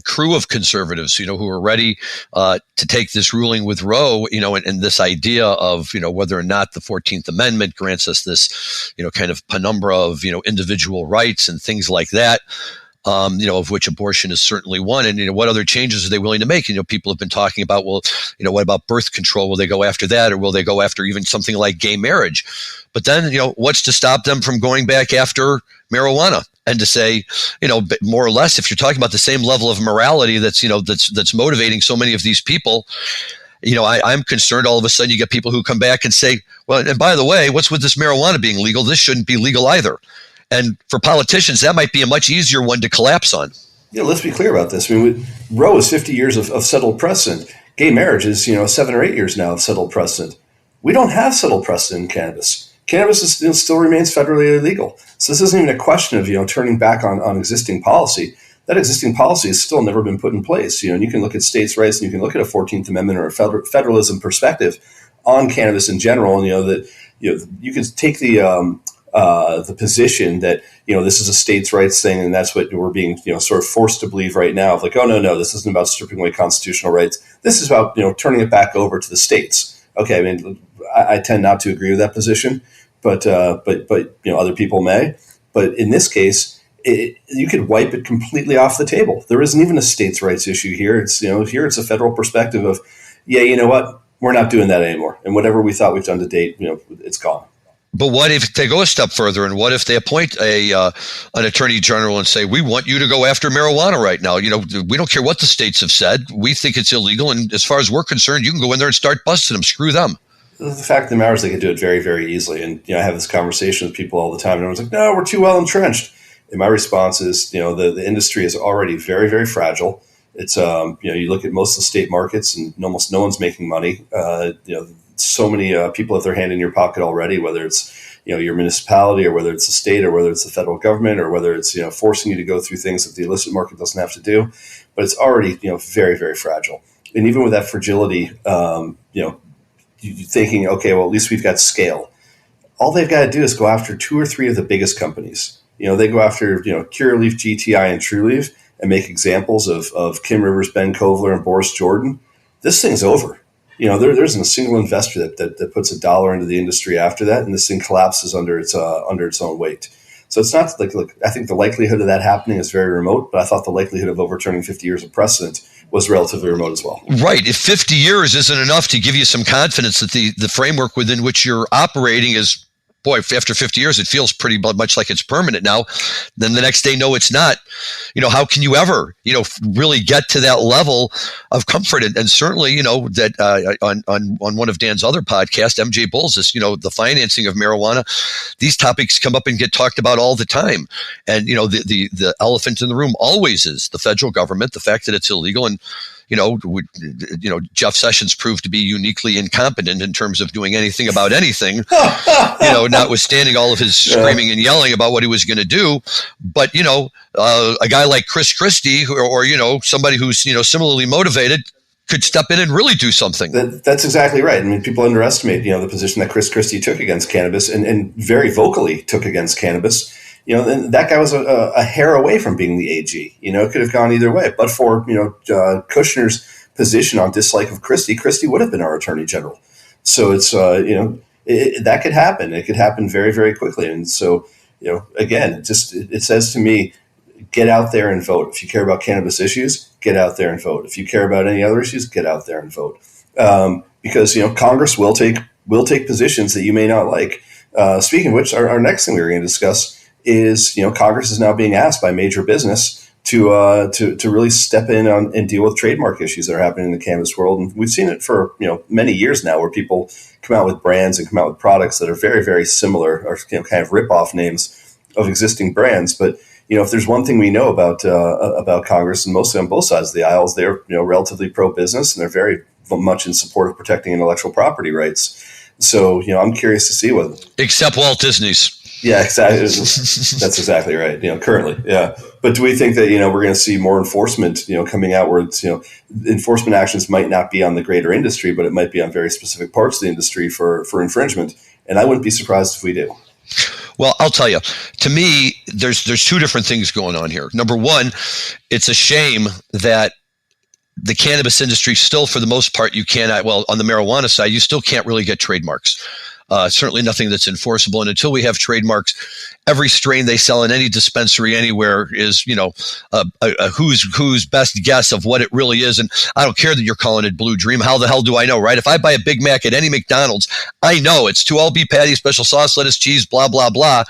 crew of conservatives, who are ready to take this ruling with Roe, and this idea of, whether or not the 14th Amendment grants us this, kind of penumbra of, individual rights and things like that. of which abortion is certainly one. And, what other changes are they willing to make? People have been talking about, well, what about birth control? Will they go after that? Or will they go after even something like gay marriage? But then, what's to stop them from going back after marijuana? And to say, more or less, if you're talking about the same level of morality that's motivating so many of these people, I'm concerned all of a sudden you get people who come back and say, well, and by the way, what's with this marijuana being legal? This shouldn't be legal either. And for politicians, that might be a much easier one to collapse on. Yeah, let's be clear about this. I mean, Roe is 50 years of settled precedent. Gay marriage is, 7 or 8 years now of settled precedent. We don't have settled precedent in cannabis. Cannabis still remains federally illegal. So this isn't even a question of, turning back on existing policy. That existing policy has still never been put in place. And you can look at states' rights and you can look at a 14th Amendment or a federalism perspective on cannabis in general. And, you can take the position that, this is a states' rights thing, and that's what we're being, sort of forced to believe right now. Like, oh, no, this isn't about stripping away constitutional rights. This is about, turning it back over to the states. Okay, I mean, I tend not to agree with that position, but other people may. But in this case, you could wipe it completely off the table. There isn't even a states' rights issue here. It's here it's a federal perspective of, you know what, we're not doing that anymore, and whatever we thought we've done to date, it's gone. But what if they go a step further, and what if they appoint an attorney general and say, we want you to go after marijuana right now? We don't care what the states have said. We think it's illegal. And as far as we're concerned, you can go in there and start busting them. Screw them. The fact of the matter is they can do it very, very easily. And, I have this conversation with people all the time. And everyone's like, no, we're too well entrenched. And my response is, the industry is already very, very fragile. It's, you look at most of the state markets and almost no one's making money. So many people have their hand in your pocket already, whether it's, your municipality or whether it's the state or whether it's the federal government or whether it's, forcing you to go through things that the illicit market doesn't have to do. But it's already, very, very fragile. And even with that fragility, you're thinking, okay, well, at least we've got scale. All they've got to do is go after 2 or 3 of the biggest companies. They go after, Curaleaf, GTI, and Trulieve and make examples of Kim Rivers, Ben Kovler, and Boris Jordan. This thing's over. There isn't a single investor that puts $1 into the industry after that, and this thing collapses under its own weight. So it's not like, look, I think the likelihood of that happening is very remote, but I thought the likelihood of overturning 50 years of precedent was relatively remote as well. Right. If 50 years isn't enough to give you some confidence that the framework within which you're operating is, boy, after 50 years, it feels pretty much like it's permanent now. Then the next day, no, it's not. How can you ever, really get to that level of comfort? And certainly, that on one of Dan's other podcasts, MJ Bulls, is, the financing of marijuana, these topics come up and get talked about all the time. And, the elephant in the room always is the federal government, the fact that it's illegal. And, Jeff Sessions proved to be uniquely incompetent in terms of doing anything about anything, notwithstanding all of his screaming and yelling about what he was going to do. But, a guy like Chris Christie or somebody who's, similarly motivated could step in and really do something. That's exactly right. I mean, people underestimate, the position that Chris Christie took against cannabis and very vocally took against cannabis. And that guy was a hair away from being the AG. It could have gone either way. But for, Kushner's position on dislike of Christie would have been our attorney general. So it's, that could happen. It could happen very, very quickly. And so, again, it says to me, get out there and vote. If you care about cannabis issues, get out there and vote. If you care about any other issues, get out there and vote. Because, Congress will take positions that you may not like. Speaking of which, our next thing we were going to discuss is, Congress is now being asked by major business to really step in and deal with trademark issues that are happening in the cannabis world. And we've seen it for, many years now, where people come out with brands and come out with products that are very, very similar or, kind of rip-off names of existing brands. But, if there's one thing we know about Congress, and mostly on both sides of the aisles, they're, relatively pro-business, and they're very much in support of protecting intellectual property rights. So, I'm curious to see whether... Except Walt Disney's. Yeah, exactly. That's exactly right. Currently, yeah. But do we think that we're going to see more enforcement, coming out where it's enforcement actions might not be on the greater industry, but it might be on very specific parts of the industry for infringement? And I wouldn't be surprised if we do. Well, I'll tell you. To me, there's 2 different things going on here. Number one, it's a shame that the cannabis industry still, for the most part, you cannot. Well, on the marijuana side, you still can't really get trademarks. certainly nothing that's enforceable. And until we have trademarks, every strain they sell in any dispensary anywhere is, a who's best guess of what it really is. And I don't care that you're calling it Blue Dream. How the hell do I know, right? If I buy a Big Mac at any McDonald's, I know it's 2 all beef patty, special sauce, lettuce, cheese, blah, blah, blah.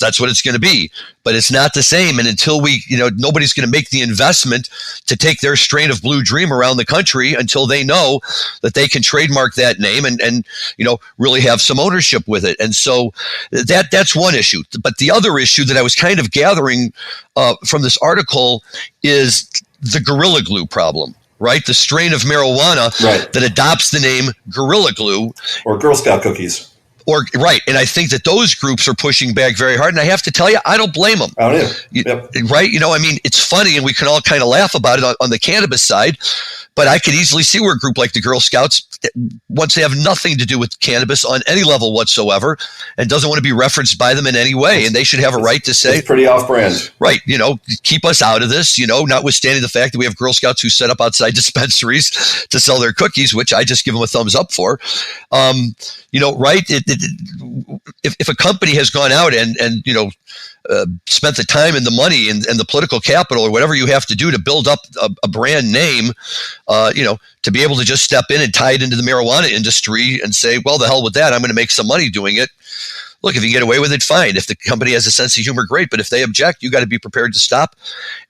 That's what it's going to be, but it's not the same. And until nobody's going to make the investment to take their strain of Blue Dream around the country until they know that they can trademark that name and really have some ownership with it. And so that's one issue. But the other issue that I was kind of gathering from this article is the Gorilla Glue problem. Right? The strain of marijuana that adopts the name Gorilla Glue. Or Girl Scout cookies. Right. And I think that those groups are pushing back very hard. And I have to tell you, I don't blame them. I don't either. Yep. Right. It's funny and we can all kind of laugh about it on the cannabis side, but I could easily see where a group like the Girl Scouts, once they have nothing to do with cannabis on any level whatsoever and doesn't want to be referenced by them in any way. And they should have a right to say, it's pretty off brand. Right. Keep us out of this, notwithstanding the fact that we have Girl Scouts who set up outside dispensaries to sell their cookies, which I just give them a thumbs up for. Right. If a company has gone out and spent the time and the money and the political capital or whatever you have to do to build up a brand name, to be able to just step in and tie it into the marijuana industry and say, well, the hell with that, I'm going to make some money doing it. Look, if you get away with it, fine. If the company has a sense of humor, great. But if they object, you got to be prepared to stop.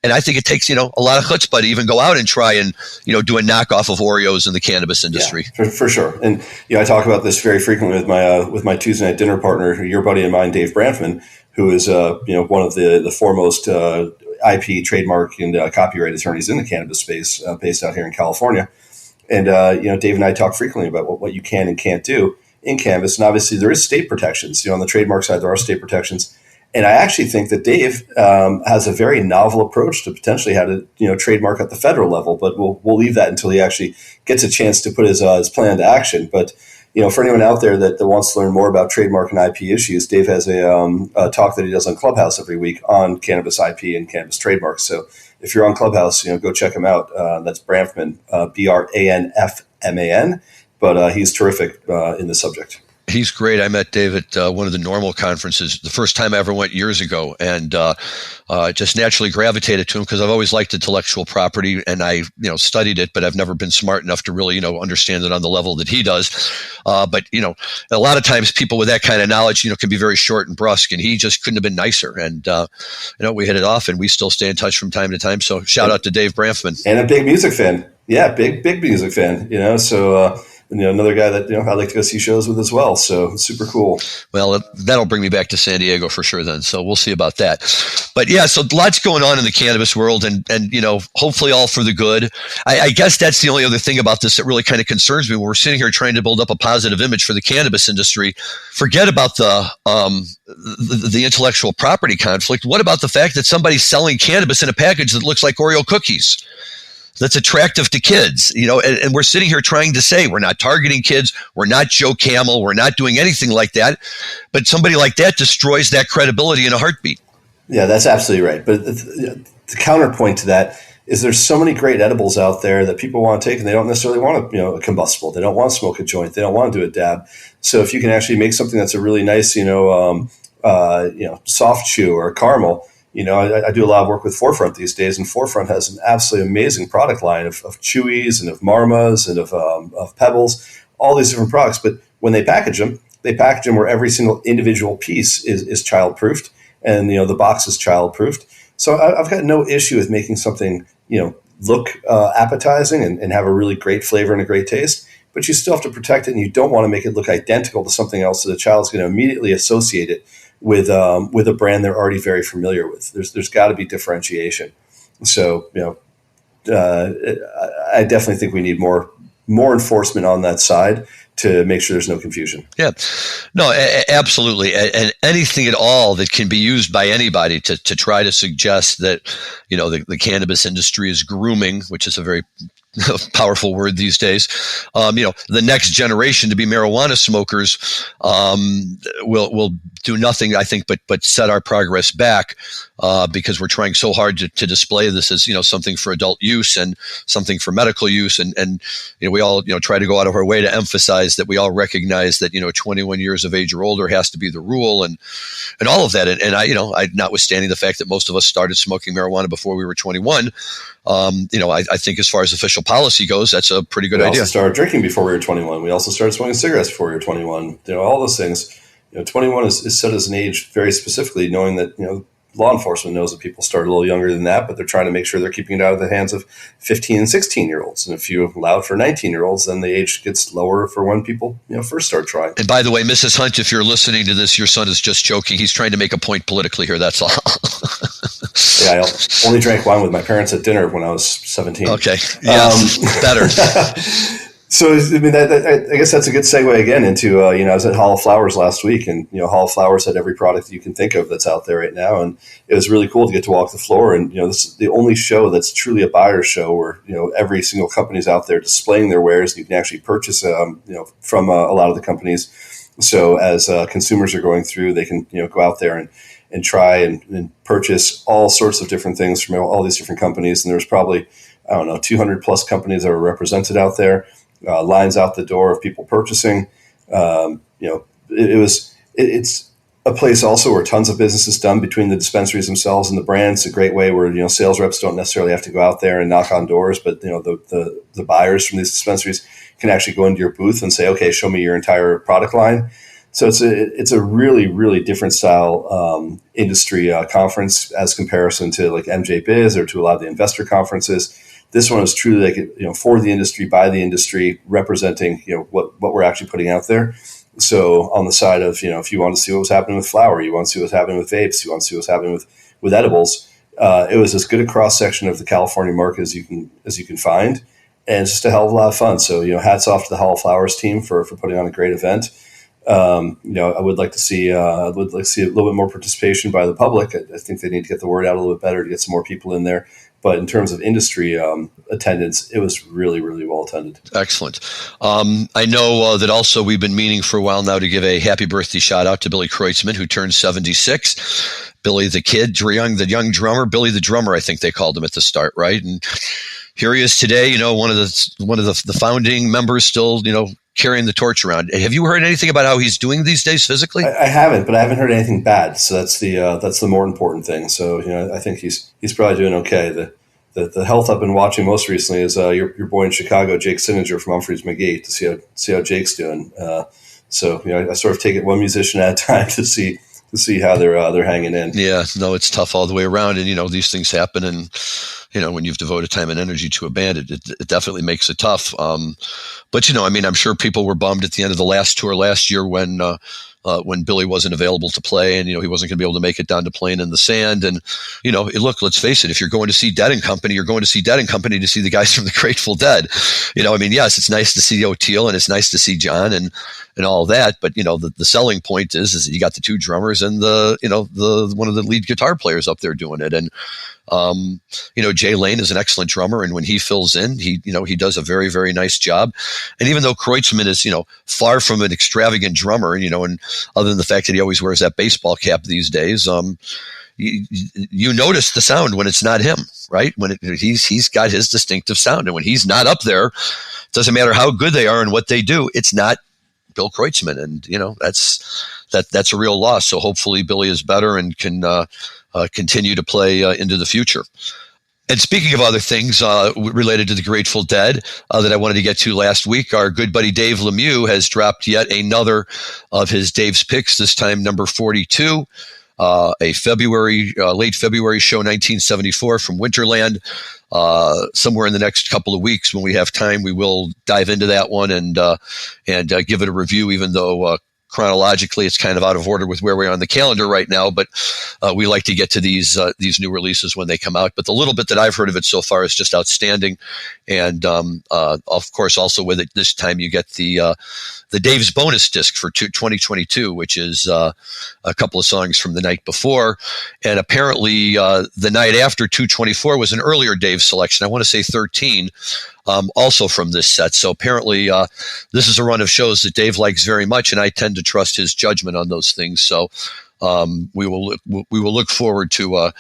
And I think it takes, a lot of chutzpah to even go out and try and, do a knockoff of Oreos in the cannabis industry. Yeah, for sure. And, I talk about this very frequently with my Tuesday night dinner partner, your buddy of mine, Dave Branfman, who is, one of the foremost IP, trademark, and copyright attorneys in the cannabis space, based out here in California. And, Dave and I talk frequently about what you can and can't do in cannabis. And obviously there is state protections. On the trademark side, there are state protections. And I actually think that Dave has a very novel approach to potentially how to, trademark at the federal level. But we'll leave that until he actually gets a chance to put his plan into action. But, for anyone out there that wants to learn more about trademark and IP issues, Dave has a talk that he does on Clubhouse every week on cannabis IP and cannabis trademarks. So if you're on Clubhouse, go check him out. That's Branfman, Branfman. But he's terrific in the subject. He's great. I met Dave at one of the Normal conferences the first time I ever went years ago, and just naturally gravitated to him because I've always liked intellectual property, and I studied it, but I've never been smart enough to really understand it on the level that he does. But a lot of times people with that kind of knowledge can be very short and brusque, and he just couldn't have been nicer. And we hit it off, and we still stay in touch from time to time. So shout out to Dave Branfman. And a big music fan. Yeah, big music fan. So. Another guy that I like to go see shows with as well. So super cool. Well, that'll bring me back to San Diego for sure then. So we'll see about that. But yeah, so lots going on in the cannabis world and hopefully all for the good. I guess that's the only other thing about this that really kind of concerns me when we're sitting here trying to build up a positive image for the cannabis industry. Forget about the intellectual property conflict. What about the fact that somebody's selling cannabis in a package that looks like Oreo cookies? That's attractive to kids, and we're sitting here trying to say we're not targeting kids. We're not Joe Camel. We're not doing anything like that. But somebody like that destroys that credibility in a heartbeat. Yeah, that's absolutely right. But the counterpoint to that is there's so many great edibles out there that people want to take and they don't necessarily want a combustible. They don't want to smoke a joint. They don't want to do a dab. So if you can actually make something that's a really nice, soft chew or a caramel, I do a lot of work with Forefront these days, and Forefront has an absolutely amazing product line of Chewies and of Marmas and of Pebbles, all these different products. But when they package them where every single individual piece is child-proofed, and the box is child-proofed. So I've got no issue with making something look appetizing and have a really great flavor and a great taste. But you still have to protect it, and you don't want to make it look identical to something else so the child's going to immediately associate it with a brand they're already very familiar with. There's got to be differentiation. So I definitely think we need more enforcement on that side to make sure there's no confusion. Yeah, no, absolutely. And anything at all that can be used by anybody to try to suggest that, the cannabis industry is grooming, which is a very powerful word these days. The next generation to be marijuana smokers will do nothing, I think, but set our progress back because we're trying so hard to display this as something for adult use and something for medical use, and we all try to go out of our way to emphasize that we all recognize that 21 years of age or older has to be the rule, and all of that. And I notwithstanding the fact that most of us started smoking marijuana before we were 21. I think as far as official policy goes, that's a pretty good idea. We also started drinking before we were 21. We also started smoking cigarettes before we were 21. All those things. 21 is set as an age very specifically, knowing that law enforcement knows that people start a little younger than that, but they're trying to make sure they're keeping it out of the hands of 15 and 16-year-olds. And if you allow for 19-year-olds, then the age gets lower for when people first start trying. And by the way, Mrs. Hunt, if you're listening to this, your son is just joking. He's trying to make a point politically here. That's all. Yeah, I only drank wine with my parents at dinner when I was 17. Okay, yes, better. So, I guess that's a good segue again into, I was at Hall of Flowers last week, and, Hall of Flowers had every product you can think of that's out there right now. And it was really cool to get to walk the floor. And, this is the only show that's truly a buyer's show where, every single company's out there displaying their wares. And you can actually purchase, from a lot of the companies. So as consumers are going through, they can, go out there and try and purchase all sorts of different things from all these different companies. And there's probably, 200 plus companies that are represented out there. Lines out the door of people purchasing. It's a place also where tons of business is done between the dispensaries themselves and the brands. It's a great way where sales reps don't necessarily have to go out there and knock on doors, but the buyers from these dispensaries can actually go into your booth and say, okay, show me your entire product line. So it's a really, really different style industry conference as comparison to like MJ Biz or to a lot of the investor conferences. This one is truly like, for the industry, by the industry, representing, what we're actually putting out there. So on the side of, if you want to see what was happening with flower, you want to see what's happening with vapes, you want to see what's happening with edibles, it was as good a cross section of the California market as you can find. And it's just a hell of a lot of fun. So, hats off to the Hall of Flowers team for putting on a great event. I would like to see a little bit more participation by the public. I think they need to get the word out a little bit better to get some more people in there. But in terms of industry attendance, it was really, really well attended. Excellent. I know that also we've been meaning for a while now to give a happy birthday shout out to Billy Kreutzmann, who turned 76. Billy the kid, the young drummer, Billy the drummer, I think they called him at the start, right? And here he is today. One of the founding members, still carrying the torch around. Have you heard anything about how he's doing these days physically? I haven't, but I haven't heard anything bad. So that's the more important thing. So I think he's probably doing okay. The health I've been watching most recently is your boy in Chicago, Jake Sininger from Humphreys McGee, to see how Jake's doing. So I sort of take it one musician at a time to see how they're hanging in. Yeah, no, it's tough all the way around, and these things happen, and when you've devoted time and energy to a band, it definitely makes it tough. But I'm sure people were bummed at the end of the last tour last year when Billy wasn't available to play, and he wasn't going to be able to make it down to Playing in the Sand. And look, let's face it, if you're going to see Dead and Company, you're going to see Dead and Company to see the guys from the Grateful Dead. Yes, it's nice to see O'Teal and it's nice to see John and all that, but the selling point is that you got the two drummers and the one of the lead guitar players up there doing it. And Jay Lane is an excellent drummer, and when he fills in, he does a very, very nice job. And even though Kreutzmann is, far from an extravagant drummer, and other than the fact that he always wears that baseball cap these days, you notice the sound when it's not him, right? When he's got his distinctive sound, and when he's not up there, it doesn't matter how good they are and what they do, it's not Bill Kreutzmann, and that's a real loss. So hopefully Billy is better and can continue to play into the future. And speaking of other things related to the Grateful Dead that I wanted to get to last week, our good buddy Dave Lemieux has dropped yet another of his Dave's Picks, this time number 42, a late February show, 1974 from Winterland. Somewhere in the next couple of weeks, when we have time, we will dive into that one and give it a review, even though chronologically, it's kind of out of order with where we are on the calendar right now, but we like to get to these new releases when they come out. But the little bit that I've heard of it so far is just outstanding. And of course, also with it this time, you get the Dave's bonus disc for 2022, which is a couple of songs from the night before. And apparently the night after 224 was an earlier Dave selection. I want to say 13. Also from this set. So apparently this is a run of shows that Dave likes very much, and I tend to trust his judgment on those things. So we will look forward to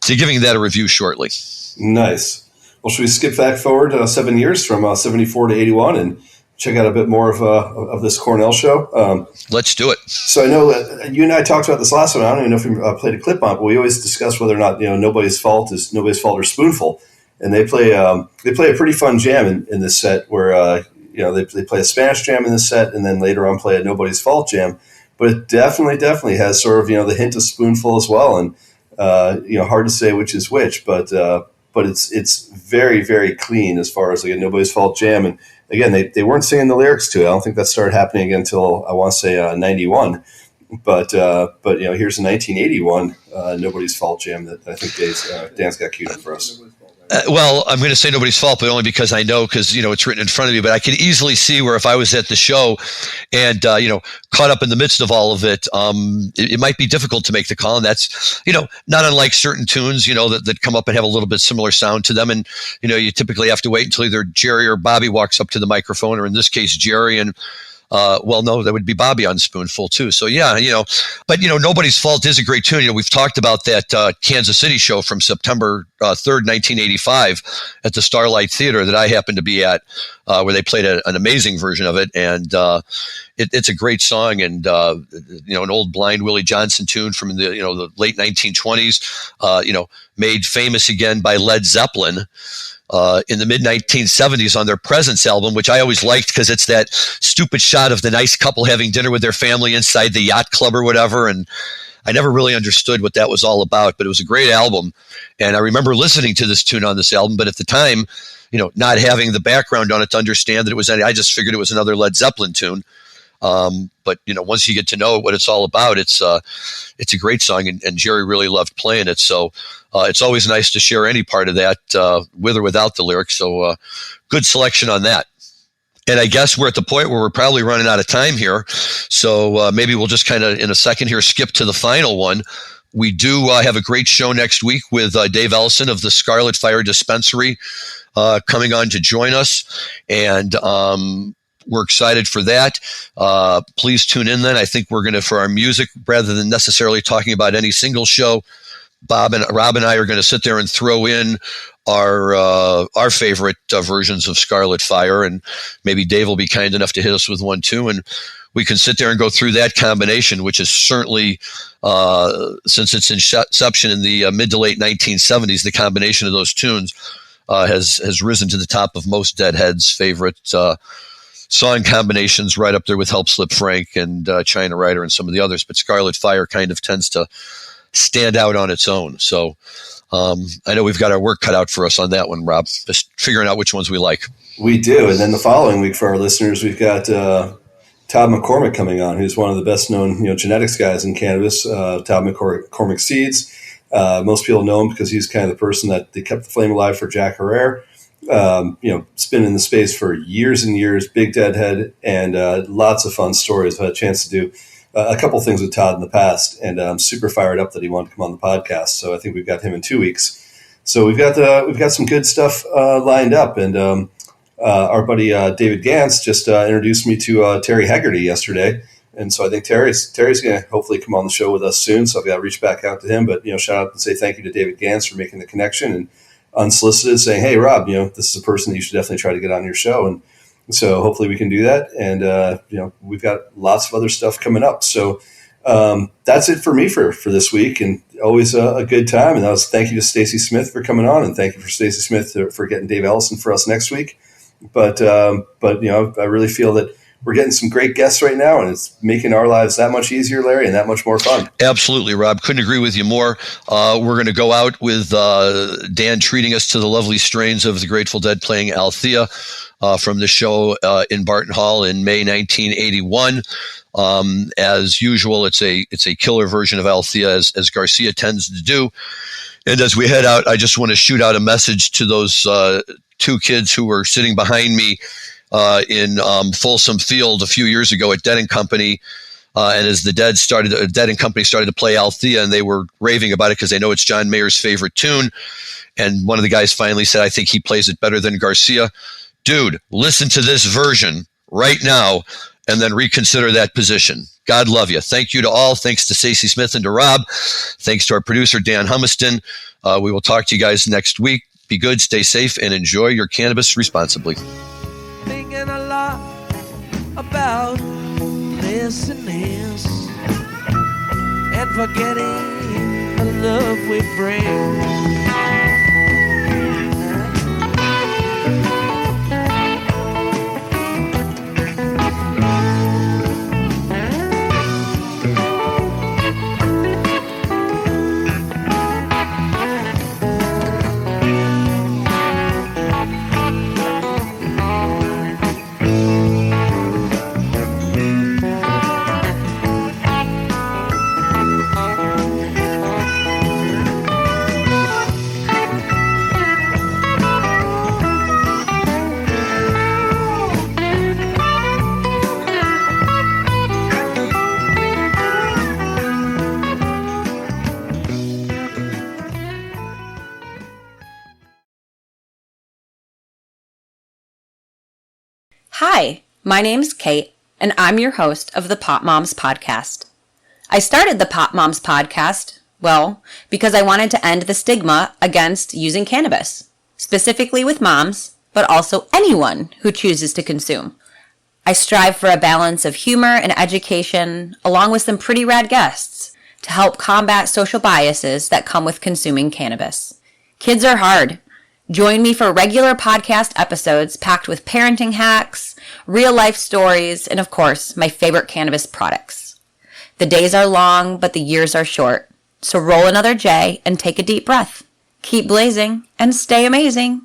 giving that a review shortly. Nice. Well, should we skip back forward 7 years from 74 to 81 and check out a bit more of this Cornell show? Let's do it. So I know you and I talked about this last one. I don't even know if we played a clip on it, but we always discuss whether or not Nobody's Fault or Spoonful. And they play a pretty fun jam in this set where they play a Spanish jam in this set, and then later on play a Nobody's Fault jam. But it definitely has sort of the hint of Spoonful as well, and hard to say which is which, but it's very, very clean as far as like a Nobody's Fault jam. And again, they weren't singing the lyrics to it. I don't think that started happening again until I want to say 91. But here's a 1981 Nobody's Fault jam that I think Dan's got queued up for us. Well, I'm going to say Nobody's Fault, but only because I know, because it's written in front of me. But I could easily see where if I was at the show and caught up in the midst of all of it, it might be difficult to make the call. And that's not unlike certain tunes that come up and have a little bit similar sound to them. And you typically have to wait until either Jerry or Bobby walks up to the microphone, or in this case Jerry, and no, that would be Bobby on Spoonful too. So yeah, but Nobody's Fault is a great tune. We've talked about that Kansas City show from September 3rd, 1985 at the Starlight Theater that I happened to be at, where they played an amazing version of it. And it's a great song, and an old Blind Willie Johnson tune from the late 1920s, made famous again by Led Zeppelin in the mid-1970s on their Presence album, which I always liked because it's that stupid shot of the nice couple having dinner with their family inside the yacht club or whatever. And I never really understood what that was all about, but it was a great album. And I remember listening to this tune on this album, but at the time, not having the background on it to understand that it was I just figured it was another Led Zeppelin tune. But once you get to know what it's all about, it's a great song, and Jerry really loved playing it. So it's always nice to share any part of that with or without the lyrics. So good selection on that. And I guess we're at the point where we're probably running out of time here. So maybe we'll just kind of in a second here skip to the final one. We do have a great show next week with Dave Ellison of the Scarlet Fire Dispensary coming on to join us, and we're excited for that. Please tune in then. I think we're going to, for our music, rather than necessarily talking about any single show, Rob and I are going to sit there and throw in our favorite versions of Scarlet Fire, and maybe Dave will be kind enough to hit us with one too, and we can sit there and go through that combination, which is certainly, since its inception in the mid to late 1970s, the combination of those tunes has risen to the top of most Deadheads' favorite song combinations, right up there with Help Slip Frank and China Rider and some of the others. But Scarlet Fire kind of tends to stand out on its own. So I know we've got our work cut out for us on that one, Rob, just figuring out which ones we like. We do. And then the following week for our listeners, we've got Todd McCormick coming on, who's one of the best known genetics guys in cannabis. Todd McCormick Seeds. Most people know him because he's kind of the person that they kept the flame alive for Jack Herrera. It's been in the space for years and years, big deadhead, and lots of fun stories. I've had a chance to do a couple things with Todd in the past, and I'm super fired up that he wanted to come on the podcast. So I think we've got him in 2 weeks. So we've got some good stuff lined up, and our buddy David Gantz just introduced me to Terry Hegarty yesterday, and so I think Terry's going to hopefully come on the show with us soon. So I've got to reach back out to him, but shout out and say thank you to David Gantz for making the connection and unsolicited saying, hey, Rob, this is a person that you should definitely try to get on your show. And so hopefully we can do that. And, we've got lots of other stuff coming up. So that's it for me for this week, and always a good time. And that was thank you to Staci Smith for coming on, and thank you for Staci Smith for getting Dave Ellison for us next week. But I really feel that we're getting some great guests right now, and it's making our lives that much easier, Larry, and that much more fun. Absolutely, Rob. Couldn't agree with you more. We're going to go out with Dan treating us to the lovely strains of the Grateful Dead playing Althea from the show in Barton Hall in May 1981. As usual, it's a killer version of Althea, as Garcia tends to do. And as we head out, I just want to shoot out a message to those two kids who were sitting behind me in Folsom Field a few years ago at Dead & Company. And as the Dead & Company started to play Althea, and they were raving about it because they know it's John Mayer's favorite tune. And one of the guys finally said, I think he plays it better than Garcia. Dude, listen to this version right now and then reconsider that position. God love you. Thank you to all. Thanks to Staci Smith and to Rob. Thanks to our producer, Dan Humiston. We will talk to you guys next week. Be good, stay safe, and enjoy your cannabis responsibly. Thinking a lot about this and this, and forgetting the love we bring. Hi, my name's Kate, and I'm your host of the Pop Moms Podcast. I started the Pop Moms Podcast, well, because I wanted to end the stigma against using cannabis, specifically with moms, but also anyone who chooses to consume. I strive for a balance of humor and education, along with some pretty rad guests, to help combat social biases that come with consuming cannabis. Kids are hard. Join me for regular podcast episodes packed with parenting hacks, real-life stories, and of course, my favorite cannabis products. The days are long, but the years are short. So roll another J and take a deep breath. Keep blazing and stay amazing.